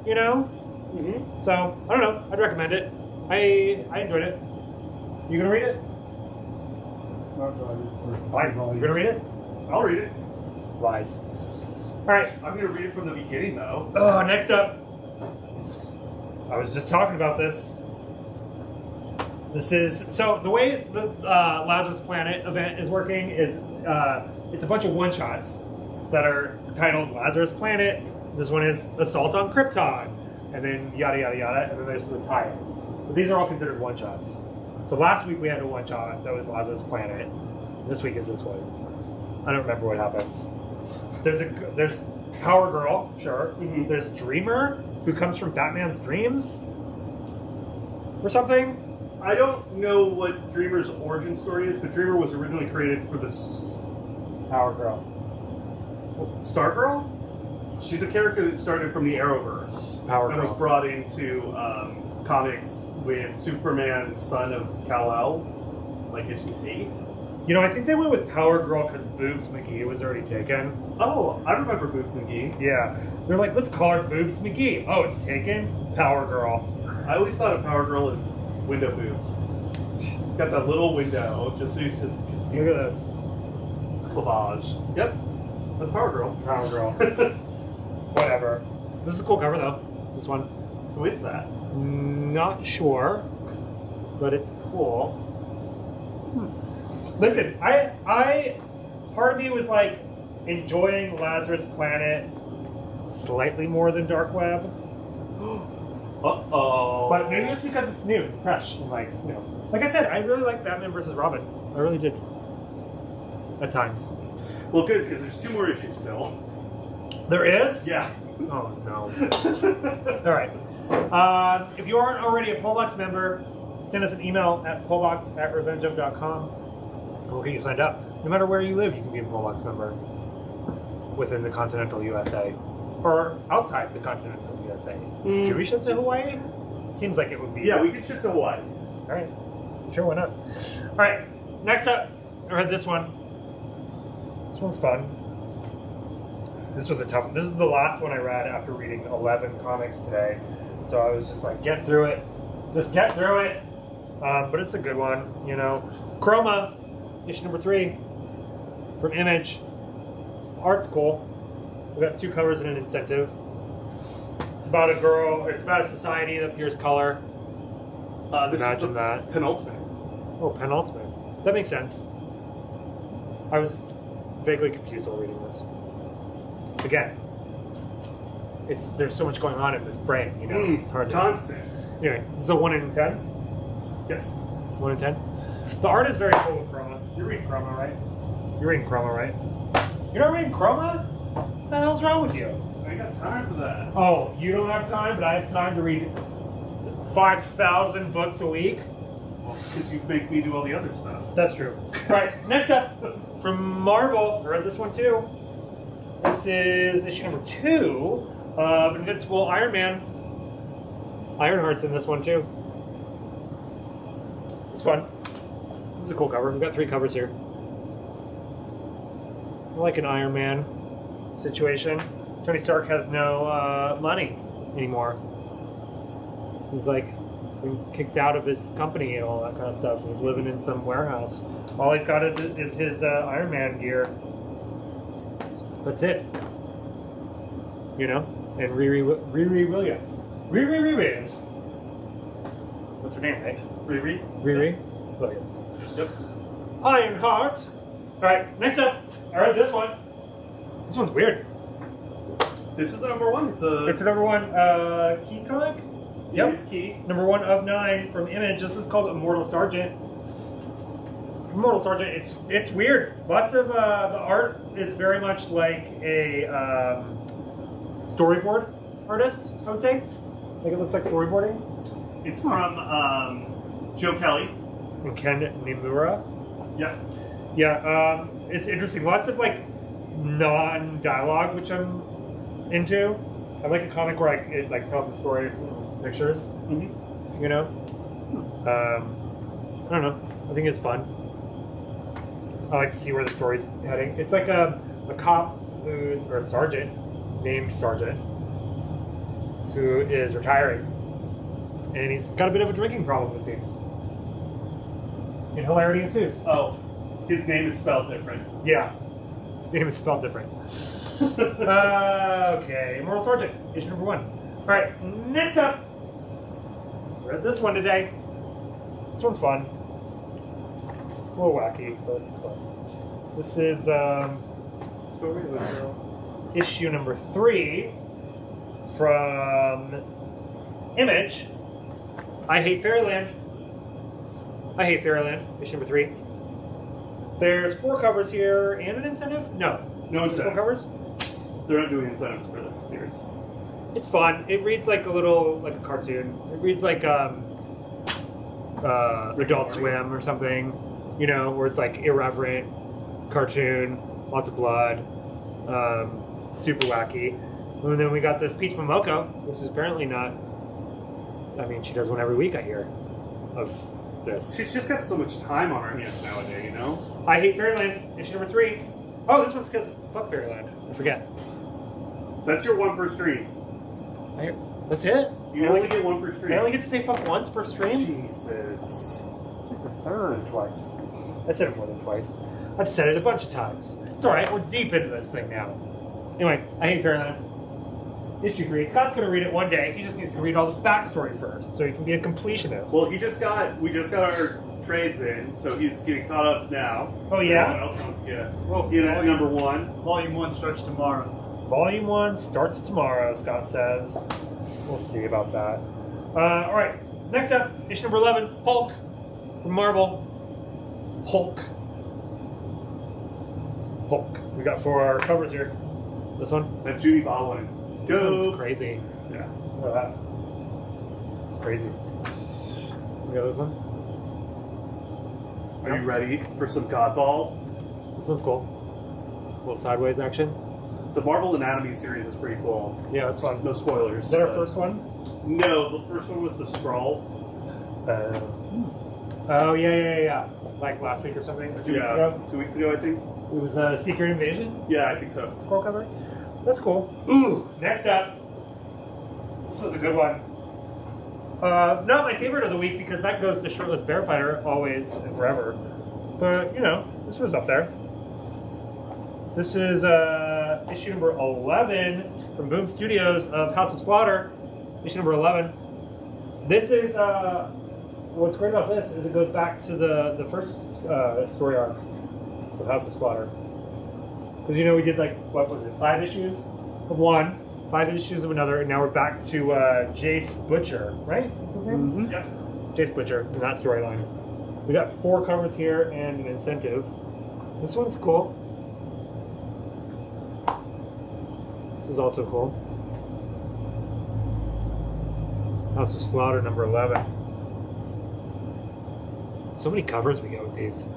you know. Mm-hmm. So I don't know. I'd recommend it. I enjoyed it. You gonna read it? Fine. You gonna read it? I'll read it. Lies. All right. I'm going to read it from the beginning, though. Oh, next up. I was just talking about this. This is so the way the Lazarus Planet event is working is it's a bunch of one shots that are titled Lazarus Planet. This one is Assault on Krypton, and then yada yada yada, and then there's the tie-ins. But these are all considered one shots. So last week we had a one shot that was Lazarus Planet. This week is this one. I don't remember what happens. There's Power Girl, sure. Mhm. There's Dreamer, who comes from Batman's dreams, or something. I don't know what Dreamer's origin story is, but Dreamer was originally created for this Power Girl. Stargirl? She's a character that started from the Arrowverse. Power and Girl. was brought into comics with Superman, son of Kal-El, like issue 8. You know, I think they went with Power Girl because Boobs McGee was already taken. Oh, I remember Booth McGee. Yeah. They're like, let's call her Boobs McGee. Oh, it's taken? Power Girl. I always thought of Power Girl as window boobs. She's got that little window just so you can see Look at this. clavage. Yep, that's Power Girl. Power Girl. Whatever. This is a cool cover, though. This one. Who is that? Not sure, but it's cool. Listen, I part of me was like enjoying Lazarus Planet slightly more than Dark Web, Uh-oh. but maybe it's because it's new, fresh, and like, you know, like I said, I really like Batman versus Robin. I really did. At times. Well, good, because there's 2 more issues still. There is? Yeah. Oh no. All right. If you aren't already a Pollbox member, send us an email at pollbox@revengeof.com. We'll get you signed up. No matter where you live, you can be a Pollbox member within the continental USA or outside the continental USA. Do we ship to Hawaii? Seems like it would be. Yeah, we can ship to Hawaii. All right. Sure, why not? All right. Next up, I read this one. This one's fun. This was a tough one. This is the last one I read after reading 11 comics today. So I was just like, get through it. Just get through it. But it's a good one, you know. Chroma, issue number 3. from Image. Art's cool. We got 2 covers and an incentive. It's about a girl. It's about a society that fears color. This Imagine is that. penultimate. Oh, penultimate. That makes sense. I was vaguely confused while reading this. Again, there's so much going on in this brain, you know. It's hard to. Constant. Anyway, this is a 1 in 10. Yes. 1 in 10. The art is very cool with Chroma. You're reading Chroma, right? You're reading Chroma, right? You're not reading Chroma? What the hell's wrong with you? I ain't got time for that. Oh, you don't have time, but I have time to read 5,000 books a week. Because you make me do all the other stuff. That's true. All right, next up from Marvel. I read this one too. This is issue number 2 of Invincible Iron Man. Ironheart's in this one too. It's fun. This is a cool cover. We've got 3 covers here. I like an Iron Man situation. Tony Stark has no money anymore. He's like been kicked out of his company and all that kind of stuff. He's living in some warehouse. All he's got is his Iron Man gear. That's it. You know? And Riri Williams. Riri Williams. What's her name, right? Riri Williams. Yep. Ironheart. Alright, next up. I read this one. This one's weird. This is the number 1. It's a number 1 key comic. Yep. It's key. Number 1 of 9 from Image. This is called Immortal Sergeant. Immortal Sergeant. It's weird. Lots of the art is very much like a storyboard artist, I would say. Like it looks like storyboarding. It's from Joe Kelly. And Ken Nimura. Yeah. Yeah, it's interesting. Lots of like non-dialogue, which I'm into. I like a comic where it like tells the story from pictures. Mm-hmm. You know, I don't know. I think it's fun. I like to see where the story's heading. It's like a cop or a sergeant named Sergeant who is retiring, and he's got a bit of a drinking problem, it seems. And hilarity ensues. Oh, his name is spelled different. Yeah, his name is spelled different. Okay, Immortal Sergeant, issue number 1. All right, next up. Read this one today. This one's fun. It's a little wacky, but it's fun. This is Story of a girl. issue number 3 from Image. I Hate Fairyland. I Hate Fairyland, issue number 3. There's 4 covers here and an incentive? No. No Just 4 incentive. covers? They're not doing incentives for this series. It's fun. It reads like a cartoon. It reads like Adult Swim or something, you know, where it's like irreverent cartoon, lots of blood, super wacky. And then we got this Peach Momoko, which is apparently not. I mean, she does one every week, I hear, of this. She's just got so much time on her hands nowadays, you know? I Hate Fairyland, issue number 3. Oh, this one's because fuck Fairyland. I forget. That's your 1 per stream. That's it? You only get 1 per stream. I only get to say fuck once per stream? Jesus. It's a third twice. I said it more than twice. I've said it a bunch of times. It's alright, we're deep into this thing now. Anyway, I Hate Fairyland. Issue 3. Scott's gonna read it one day. He just needs to read all the backstory first, so he can be a completionist. Well, we just got our trades in, so he's getting caught up now. Oh, yeah? What else wants to get? Well, Get at number 1. Volume 1 starts tomorrow. Volume 1 starts tomorrow, Scott says. We'll see about that. Alright, next up, issue number 11, Hulk from Marvel. Hulk. We got 4 covers here. This one? That Judy Ball one is This dope. one's crazy. Yeah. Look at that. It's crazy. We got this one. Are you ready for some Godball? This one's cool. A little sideways action. The Marvel Anatomy series is pretty cool. Yeah, that's fun. No spoilers. Is that our but- first one? No, the first one was the Skrull. Oh, yeah. Like last week or something? Or 2 weeks ago? 2 weeks ago, I think. It was a Secret Invasion? Yeah, I think so. Scroll cover? That's cool. Ooh, next up. This was a good one. Not my favorite of the week because that goes to Shirtless Bear Fighter always and forever. But, you know, this was up there. This is issue number 11 from Boom Studios of House of Slaughter. Issue number 11. This is, what's great about this is it goes back to the first story arc of House of Slaughter. Because, you know, we did like, what was it, 5 issues of one, 5 issues of another, and now we're back to Jace Butcher, right? What's his name? Mm-hmm. Yep. Jace Butcher in that storyline. We got 4 covers here and an incentive. This one's cool. This is also cool. House of Slaughter number 11. So many covers we get with these.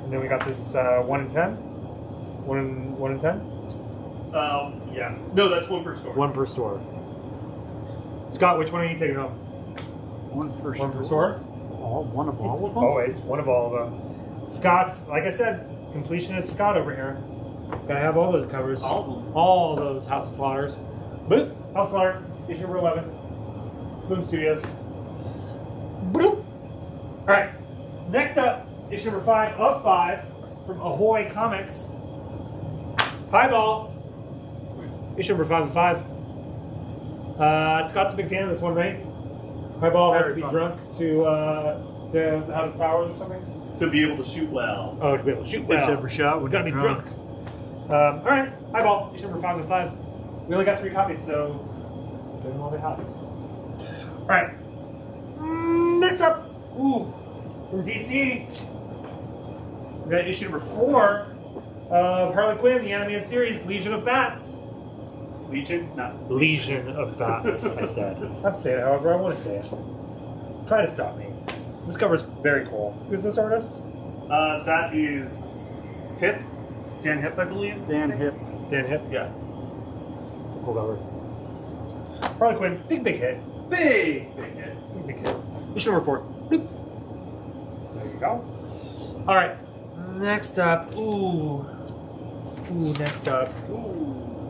And then we got this 1 in 10. 1 in 10? Yeah. No, that's 1 per store. 1 per store. Scott, which one are you taking home? 1 per 1 per store? One of all of them? Always. One of all of them. Scott's, like I said, completionist Scott over here. Gotta have all those covers. All of them. All those House of Slaughters. Boop! House of Slaughter, issue number 11. Boom Studios. Boop! Alright. Next up, issue number 5 of 5 from Ahoy Comics. Highball. Issue number 5 of 5. Scott's a big fan of this one, right? Highball has to be drunk to have his powers or something? To be able to shoot well. Oh, to be able to shoot well. Gets every shot when Gotta be you're drunk. Alright, Highball, issue number 5 of 5. We only got 3 copies, so do them while they hot. Alright. Next up, from DC, we got issue number 4 of Harley Quinn, the animated series, Legion of Bats. Legion? No. Legion of Bats, I said. I'll say it however I want to say it. Try to stop me. This cover's very cool. Who's this artist? That is Hip. Dan Hip, I believe. Dan Hip. Dan Hip? Yeah. It's a cool cover. Harley Quinn, big hit. Big hit. Big hit. Issue number 4. Bloop. There you go. Alright. Next up. Next up.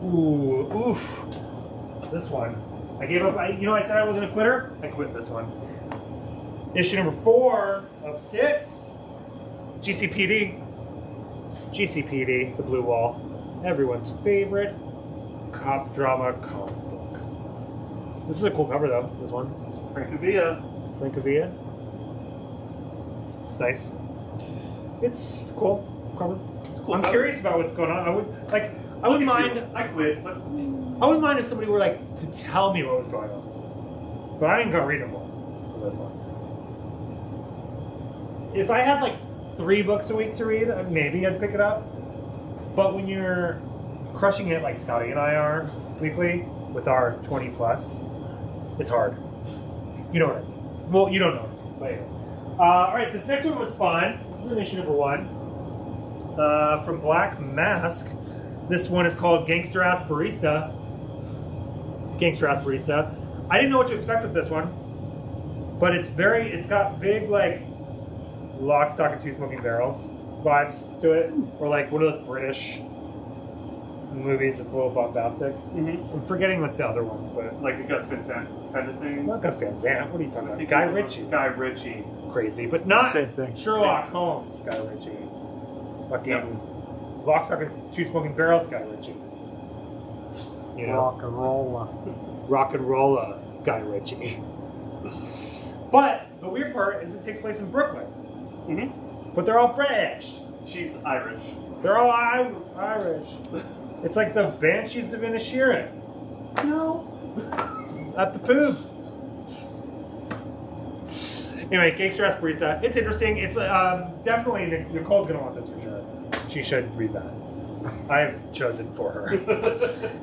Oof. This one. I gave up. I said I wasn't a quitter. I quit this one. Issue number 4 of 6. GCPD. GCPD, The Blue Wall. Everyone's favorite cop drama comic book. This is a cool cover, though. This one. Francavilla. It's nice. It's cool cover. It's a cool I'm cover. curious about what's going on. I wouldn't mind. I quit, but I wouldn't mind if somebody were like to tell me what was going on. But I ain't gonna read them all for this one. If I had like 3 books a week to read, maybe I'd pick it up. But when you're crushing it like Scotty and I are weekly with our 20 plus, it's hard. You know what I mean. Well, you don't know. But anyway. Alright, this next one was fun. This is an issue number 1. From Black Mask. This one is called Gangster Ass Barista. Gangster Ass Barista. I didn't know what to expect with this one. But it's got big like Lock, Stock, and 2 Smoking Barrels vibes to it. Or like one of those British movies that's a little bombastic. Mm-hmm. I'm forgetting like the other ones, but Like a Gus Van Sant kind of thing. not Gus Van Sant. What are you talking I about? think Guy it was Ritchie. Guy Ritchie. Crazy, but not Same thing. Sherlock Holmes. Guy Ritchie. Fucking Yep. Lock, Stock, and 2 Smoking Barrels. Guy Ritchie. You know, Rock and roll. rock and rolla. Guy Ritchie. But the weird part is it takes place in Brooklyn. Mm-hmm. But they're all British. She's Irish. They're all Irish. It's like the Banshees of Inisherin. No. At the poop. Anyway, Gangster Ass Barista. It's interesting. It's definitely Nicole's gonna want this for sure. She should read that. I've chosen for her.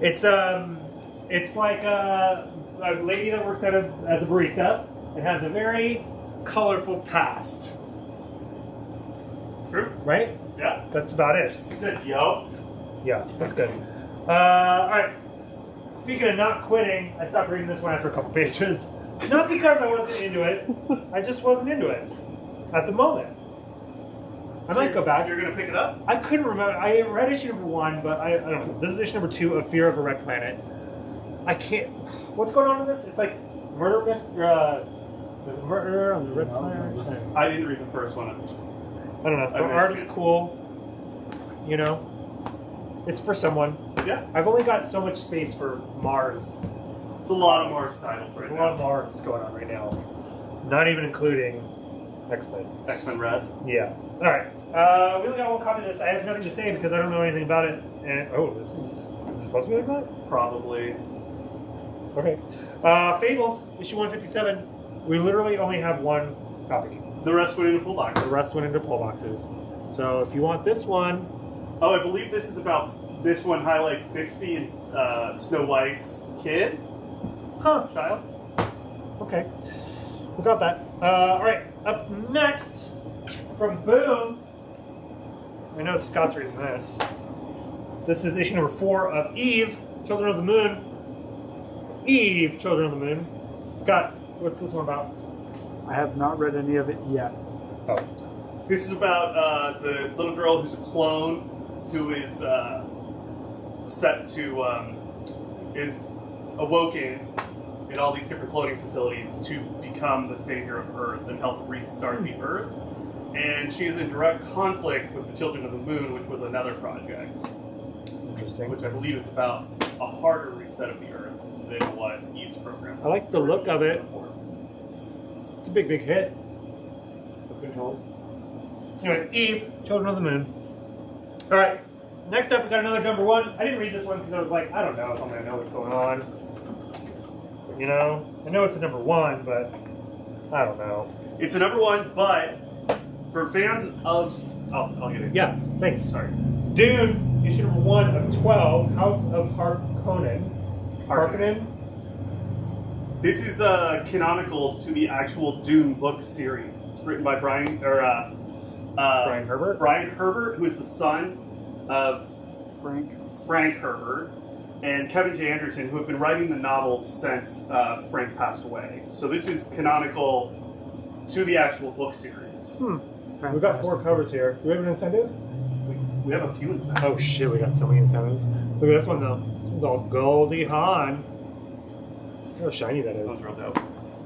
It's like a lady that works as a barista and has a very colorful past. True. Right? Yeah. That's about it. She said, yo. Yeah, that's good. Alright. Speaking of not quitting, I stopped reading this one after a couple pages. Not because I wasn't into it. I just wasn't into it. At the moment. I might go back. You're going to pick it up? I couldn't remember. I read issue number 1, but I don't know. This is issue number 2 of Fear of a Red Planet. I can't... What's going on in this? It's like murder mystery. There's a murder on the Red Planet. I didn't read the first one. I don't know. The art is cool. you know? It's for someone. Yeah. I've only got so much space for Mars. It's a lot of Mars titles right There's a now. lot of Mars going on right now. Not even including X-Men. X-Men Red. Yeah. All right. We only got one copy of this. I have nothing to say because I don't know anything about it. And this is supposed to be like that? Probably. Okay. Fables, issue 157. We literally only have one copy. The rest went into pull boxes. The rest went into pull boxes. So if you want this one, Oh, I believe this is about. This one highlights Bixby and Snow White's kid, child. Okay. We got that. All right. Up next, from Boom. I know Scott's reading this. This is issue number 4 of Eve, Children of the Moon. Eve, Children of the Moon. Scott, what's this one about? I have not read any of it yet. Oh. This is about the little girl who's a clone who is set to is awoken in all these different cloning facilities to become the savior of Earth and help restart the Earth. And she is in direct conflict with the Children of the Moon, which was another project, Interesting. which I believe is about a harder reset of the Earth than what Eve's program. I like the look of it. It's a big, big hit. I've been told. Anyway, Eve, Children of the Moon. All right. Next up, we got another number 1. I didn't read this one because I was like, I don't know if I'm going to know what's going on. You know? I know it's a number 1, but I don't know. It's a number 1, but for fans of... I'll get it. Yeah, thanks. Sorry. Dune, issue number 1 of 12, House of Harkonnen. Harkonnen? This is canonical to the actual Dune book series. It's written by Brian Herbert? Brian Herbert, who is the son of Frank. Herbert, and Kevin J. Anderson, who have been writing the novel since Frank passed away. So this is canonical to the actual book series. We've got 4 covers here. Do we have an incentive? We have a few incentives. Oh shit, we got so many incentives. Look at this one though. This one's all Goldie Hawn. Look how shiny that That was is. real dope.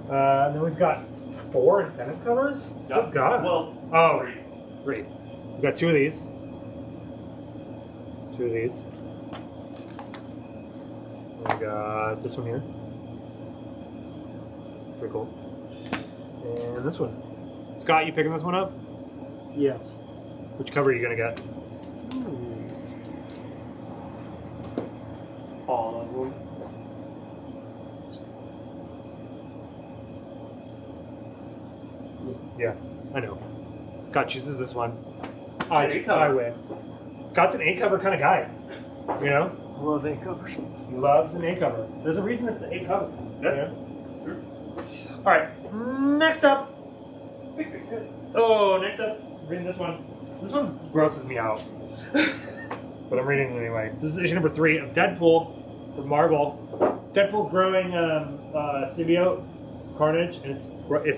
Then we've got 4 incentive covers? Yep. Good God. Well, Oh, 3. 3. We've got 2 of these. 2 of these. We got this one here. Pretty cool. And this one. Scott, you picking this one up? Yes. Which cover are you gonna get? All of them. Yeah, I know. Scott chooses this one. It's an A cover. I win. Scott's an A cover kind of guy. You know? I love A covers. He loves an A cover. There's a reason it's an A cover. Yeah. Sure. Alright, next up. Oh, next up, reading this one. This one grosses me out. But I'm reading it anyway. This is issue number 3 of Deadpool from Marvel. Deadpool's growing symbiote Carnage, and it's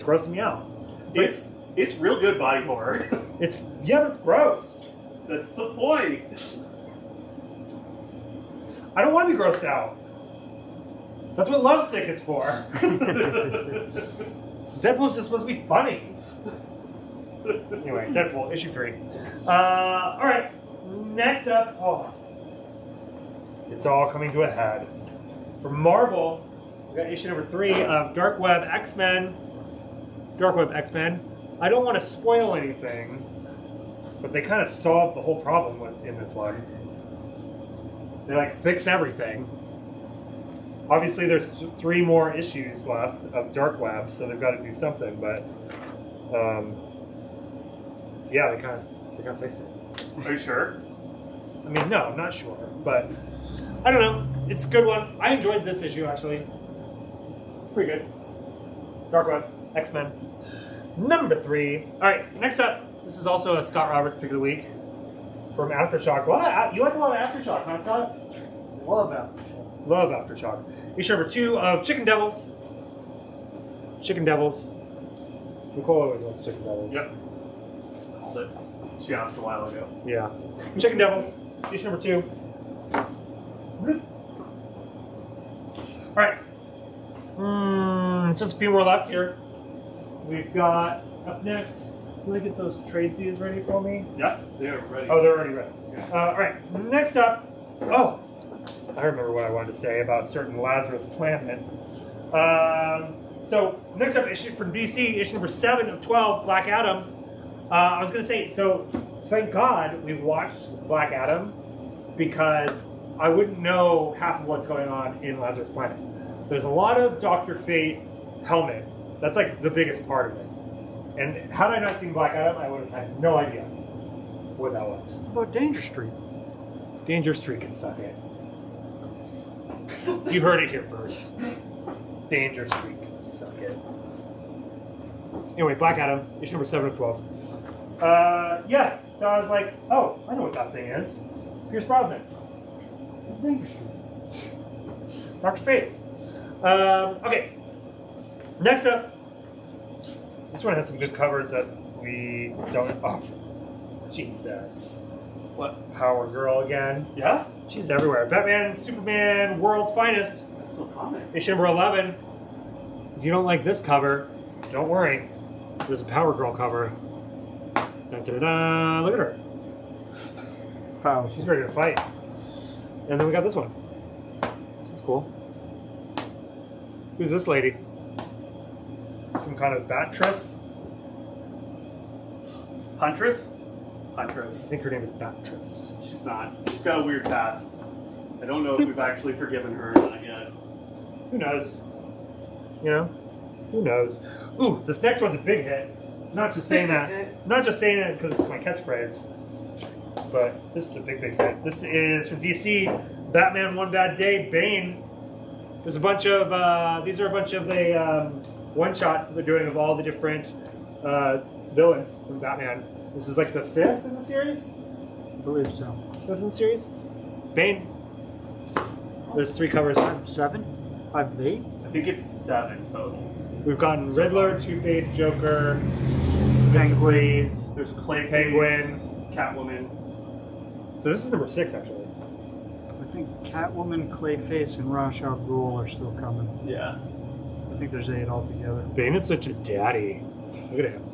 grossing me out. It's real good body horror. But it's gross. That's the point. I don't want to be grossed out. That's what Love Stick is for. Deadpool's just supposed to be funny. Anyway, Deadpool, issue 3. Alright, next up. Oh, it's all coming to a head. From Marvel, we got issue number 3 of Dark Web X-Men. Dark Web X-Men. I don't want to spoil anything, but they kind of solved the whole problem in this one. They like fix everything. Obviously, there's 3 more issues left of Dark Web, so they've got to do something. But yeah, they kind of fixed it. Are you sure? I mean, no, I'm not sure, but I don't know. It's a good one. I enjoyed this issue actually. It's pretty good. Dark Web, X-Men, number 3. All right, next up. This is also a Scott Roberts pick of the week from Aftershock. You like a lot of Aftershock, huh, Scott? Love Aftershock. Love Aftershock. Issue number 2 of Chicken Devils. Chicken Devils. Nicole always wants Chicken Devils. Yep. Called it. She asked a while ago. Yeah. Chicken Devils. Issue number 2. Alright. Just a few more left here. We've got up next. Can I get those tradesies ready for me? Yeah, they are ready. Oh, they're already ready. All right, next up. Oh, I remember what I wanted to say about a certain Lazarus planet. So next up, issue from DC, issue number 7 of 12, Black Adam. I was going to say, so thank God we watched Black Adam because I wouldn't know half of what's going on in Lazarus Planet. There's a lot of Dr. Fate helmet. That's like the biggest part of it. And had I not seen Black Adam, I would have had no idea what that was. What about Danger Street? Danger Street can suck it. You heard it here first. Danger Street can suck it. Anyway, Black Adam, issue number 7 of 12. Yeah, so I was like, oh, I know what that thing is. Pierce Brosnan. Danger Street. Dr. Fate. Okay. Next up, this one has some good covers that we don't. Oh, Jesus. What? Power Girl again. Yeah? She's everywhere. Batman, Superman, World's Finest. That's still comic. Issue number 11. If you don't like this cover, don't worry. There's a Power Girl cover. Dun, dun, dun, dun. Look at her. Power. She's ready to fight. And then we got this one. This one's cool. Who's this lady? Some kind of Batress? Huntress? I Huntress. think her name is Batress. She's not. She's got a weird past. I don't know if we've actually forgiven her or not yet. Who knows? You know? Who knows? Ooh, this next one's a big hit. Not just saying that. Not just saying it because it's my catchphrase. But this is a big, big hit. This is from DC. Batman One Bad Day, Bane. There's a bunch of, these are a bunch of the one-shots that they're doing of all the different villains from Batman. This is like the 5th in the series? I believe so. 5th in the series? Bane. There's 3 covers. 7? 5 8? I think it's 7 total. We've gotten Riddler, Two-Face, Joker, Mr. Penguin. Freeze, There's Clay Penguin. Catwoman. So this is number 6, actually. I think Catwoman, Clayface, and Ra's al Ghul are still coming. Yeah. I think there's 8 altogether. Bane is such a daddy. Look at him.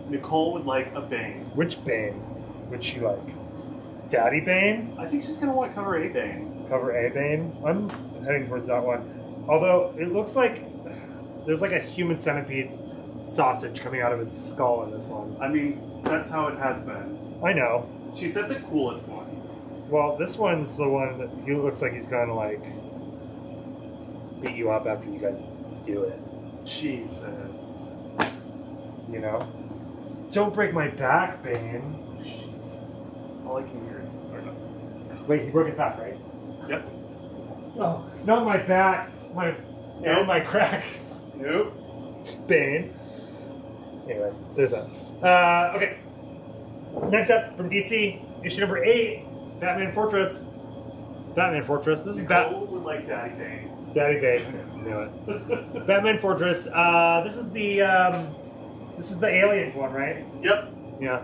Nicole would like a Bane. Which Bane would she like? Daddy Bane? I think she's gonna want to cover a Bane. Cover A Bane? I'm heading towards that one. Although, it looks like there's like a human centipede sausage coming out of his skull in this one. I mean, that's how it has been. I know. She said the coolest one. Well, this one's the one that he looks like he's gonna like beat you up after you guys do it. Jesus. You know? Don't break my back, Bane. Jesus. All I can hear is. Or no. Wait, he broke his back, right? Yep. Oh, not my back. My crack. Nope. Bane. Anyway, there's that. Okay. Next up from DC, issue number 8, Batman Fortress. Batman Fortress. This is Nicole would like Daddy Bane. Daddy Bane. Knew it. Batman Fortress. This is the aliens one, right? Yep. Yeah.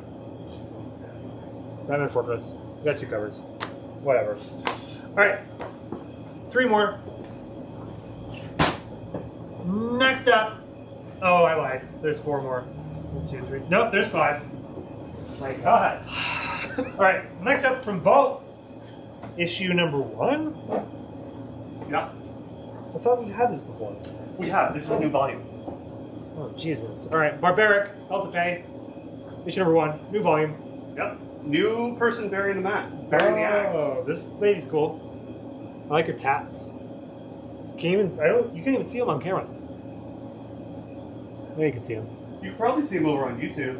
Batman Fortress. We got 2 covers. Whatever. All right. 3 more. Next up. Oh, I lied. There's 4 more. 1, 2, 3. Nope, there's 5. My God. All right. Next up from Vault, issue number 1. Yeah. I thought we've had this before. We have. This is a new volume. Oh, Jesus. All right. Barbaric, Hell to Pay, issue number 1, new volume. Yep. New person bearing the mat. Bearing the axe. Oh, this lady's cool. I like her tats. You can't even see them on camera. Yeah, you can see them. You can probably see him over on YouTube.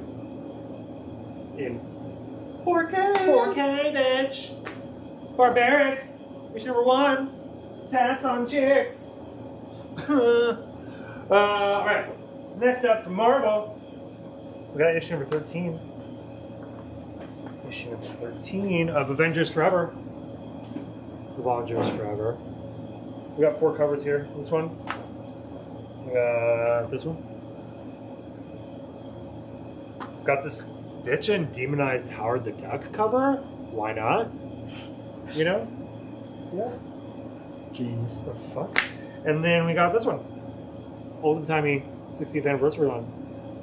In 4K. 4K, bitch. Barbaric, issue number 1. Tats on chicks. All right. Next up from Marvel, we got issue number 13. Issue number 13 of Avengers Forever. Avengers Forever. We got 4 covers here. This one. We got this one. Got this bitchin' demonized Howard the Duck cover. Why not? You know? See that? Genius. The fuck? And then we got this one. Old timey 60th anniversary one.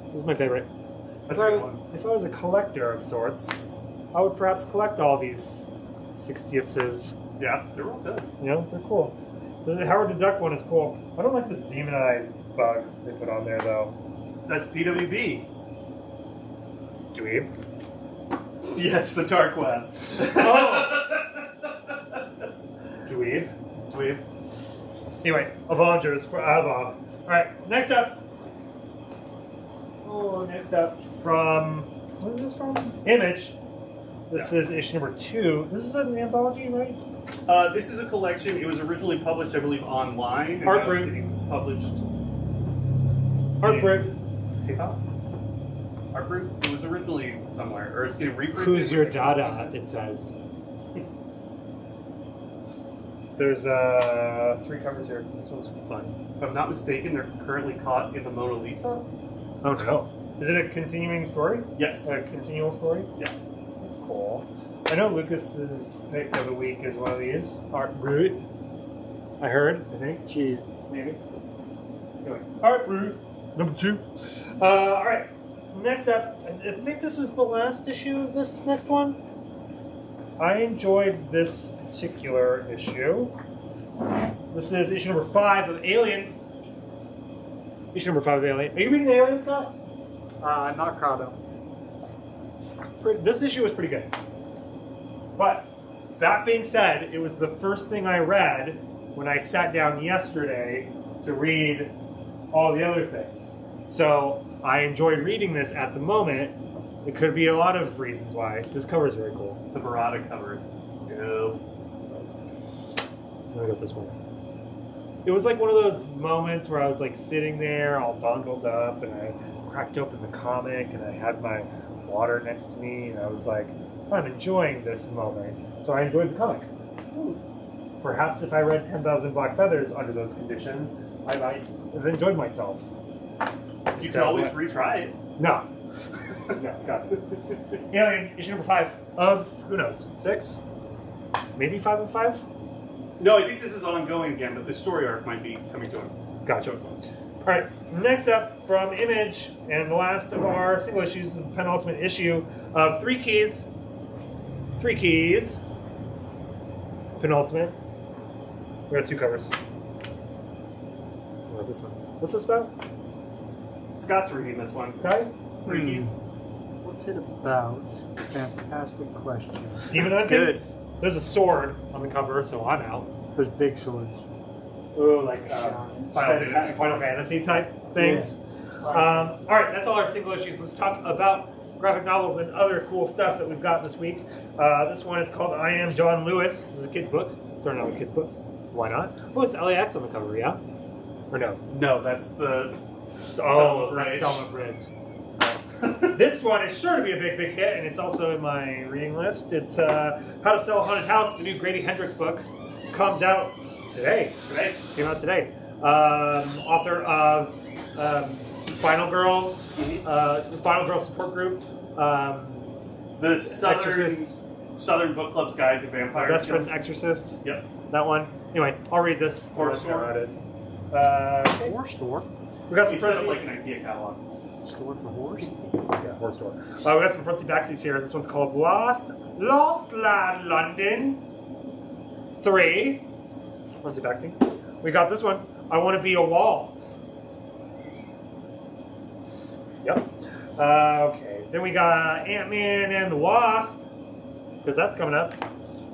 This is my favorite. That's a good one. If I was a collector of sorts, I would perhaps collect all these 60ths. Yeah, they're all good. You know, they're cool. The Howard the Duck one is cool. I don't like this demonized bug they put on there, though. That's DWB. Dweeb. Yes, the dark web. Oh! Dweeb. Dweeb. Anyway, Avengers forever. Alright, next up. Oh, next up from... What is this from? Image. This is issue number 2. This is an anthology, right? This is a collection. It was originally published, I believe, online. And Art now it's Brute. getting published. Art Brute. Art Brute? It was originally somewhere. Or it's getting reprinted. Who's your dada, it says. There's 3 covers here. This one's fun. If I'm not mistaken, they're currently caught in the Mona Lisa. Oh no. Is it a continuing story? Yes. A continual story? Yeah. That's cool. I know Lucas's pick of the week is one of these. Art Brute. I heard, I think. Gee, Maybe. Anyway, Art Brute, number 2. Alright, next up, I think this is the last issue of this next one. I enjoyed this particular issue. This is issue number 5 of Alien. Issue number 5 of Alien. Are you reading Alien, Scott? not caught up. This issue was pretty good. But, that being said, it was the first thing I read when I sat down yesterday to read all the other things. So, I enjoyed reading this at the moment. It could be a lot of reasons why. This cover is very cool. The Barada cover. Dope. I got this one. It was like one of those moments where I was like sitting there all bundled up and I cracked open the comic and I had my water next to me and I was like, I'm enjoying this moment. So I enjoyed the comic. Perhaps if I read 10,000 Black Feathers under those conditions, I might have enjoyed myself. You can always retry it. No. No, got it. Alien, issue number 5 of, who knows, 6? Maybe 5 of 5? No, I think this is ongoing again, but the story arc might be coming to an end. Gotcha. All right, next up from Image, and the last of our single issues, this is the penultimate issue of 3 Keys. 3 Keys. Penultimate. We got 2 covers. What about this one? What's this about? Scott's reading this one. Okay. 3 keys. What's it about? Fantastic question. Demon That's Hunting? good. There's a sword on the cover, so I'm out. There's big swords. Ooh, like Fantasy. Final Fantasy type things. Yeah. All right, that's all our single issues. Let's talk about graphic novels and other cool stuff that we've got this week. This one is called I Am John Lewis. This is a kid's book. Starting out with kids' books. Why not? Oh, it's LAX on the cover, yeah? Or no? No, that's the Oh, Bridge. that's Selma Bridge. This one is sure to be a big, big hit, and it's also in my reading list. It's How to Sell a Haunted House, the new Grady Hendrix book. Comes out today. Came out today. Author of Final Girls, the Final Girls support group. the Exorcist. Southern Book Club's Guide to Vampire Best Kills. Friend's Exorcist. Yep. That one. Anyway, I'll read this. Horror I'll let you know Store. how it is. Horror store? We got some It's set up fronty, like an IKEA catalog. Store for horse? yeah, horror store. We got some fronty backsies here. This one's called Lost Lad London 3. Fronty backseat. We got this one. I Want to Be a Wall. Yep. Okay. Then we got Ant-Man and the Wasp, because that's coming up.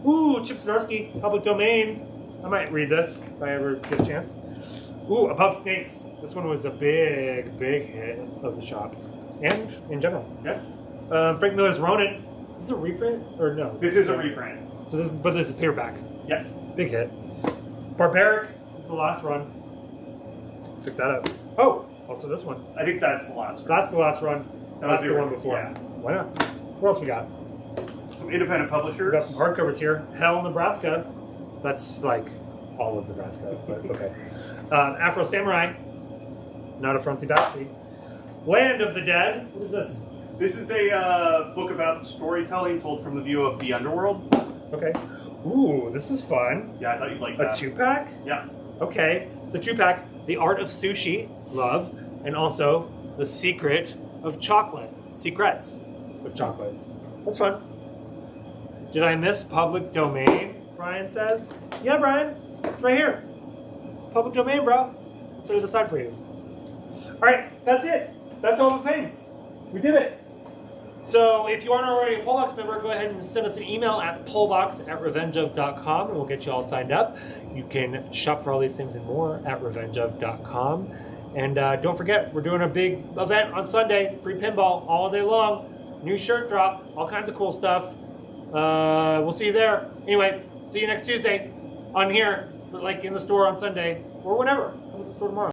Ooh, Chip Zdarsky, Public Domain. I might read this if I ever get a chance. Ooh, Above Snakes. This one was a big, big hit of the shop. And in general. Yeah. Frank Miller's Ronin. Is this a reprint? Or no? This is a reprint. So this is, but this is paperback. Yes. Big hit. Barbaric is the last run. Pick that up. Oh, also this one. I think that's the last one. That's the last run. That That's was the the one before. yeah. Why not? What else we got? Some independent We publishers. got some hardcovers here. Hell, Nebraska. That's like all of Nebraska, but okay. Afro Samurai. Not a frontsy backsy. Land of the Dead. What is this? This is a book about storytelling told from the view of the underworld. Okay. Ooh, this is fun. Yeah, I thought you'd like A that. 2-pack? Yeah. Okay. It's a 2-pack. The Art of Sushi, love, and also The Secret of Chocolate. Secrets of Chocolate. That's fun. Did I miss public domain? Brian says. Yeah, Brian. It's right here. Public domain, bro. I'll set it aside for you. All right, that's it. That's all the things. We did it. So if you aren't already a Pollbox member, go ahead and send us an email at pollbox@revengeof.com and we'll get you all signed up. You can shop for all these things and more at revengeof.com. And don't forget, we're doing a big event on Sunday, free pinball all day long. New shirt drop, all kinds of cool stuff. We'll see you there. Anyway, see you next Tuesday on here, but like in the store on Sunday or whenever. Come to the store tomorrow.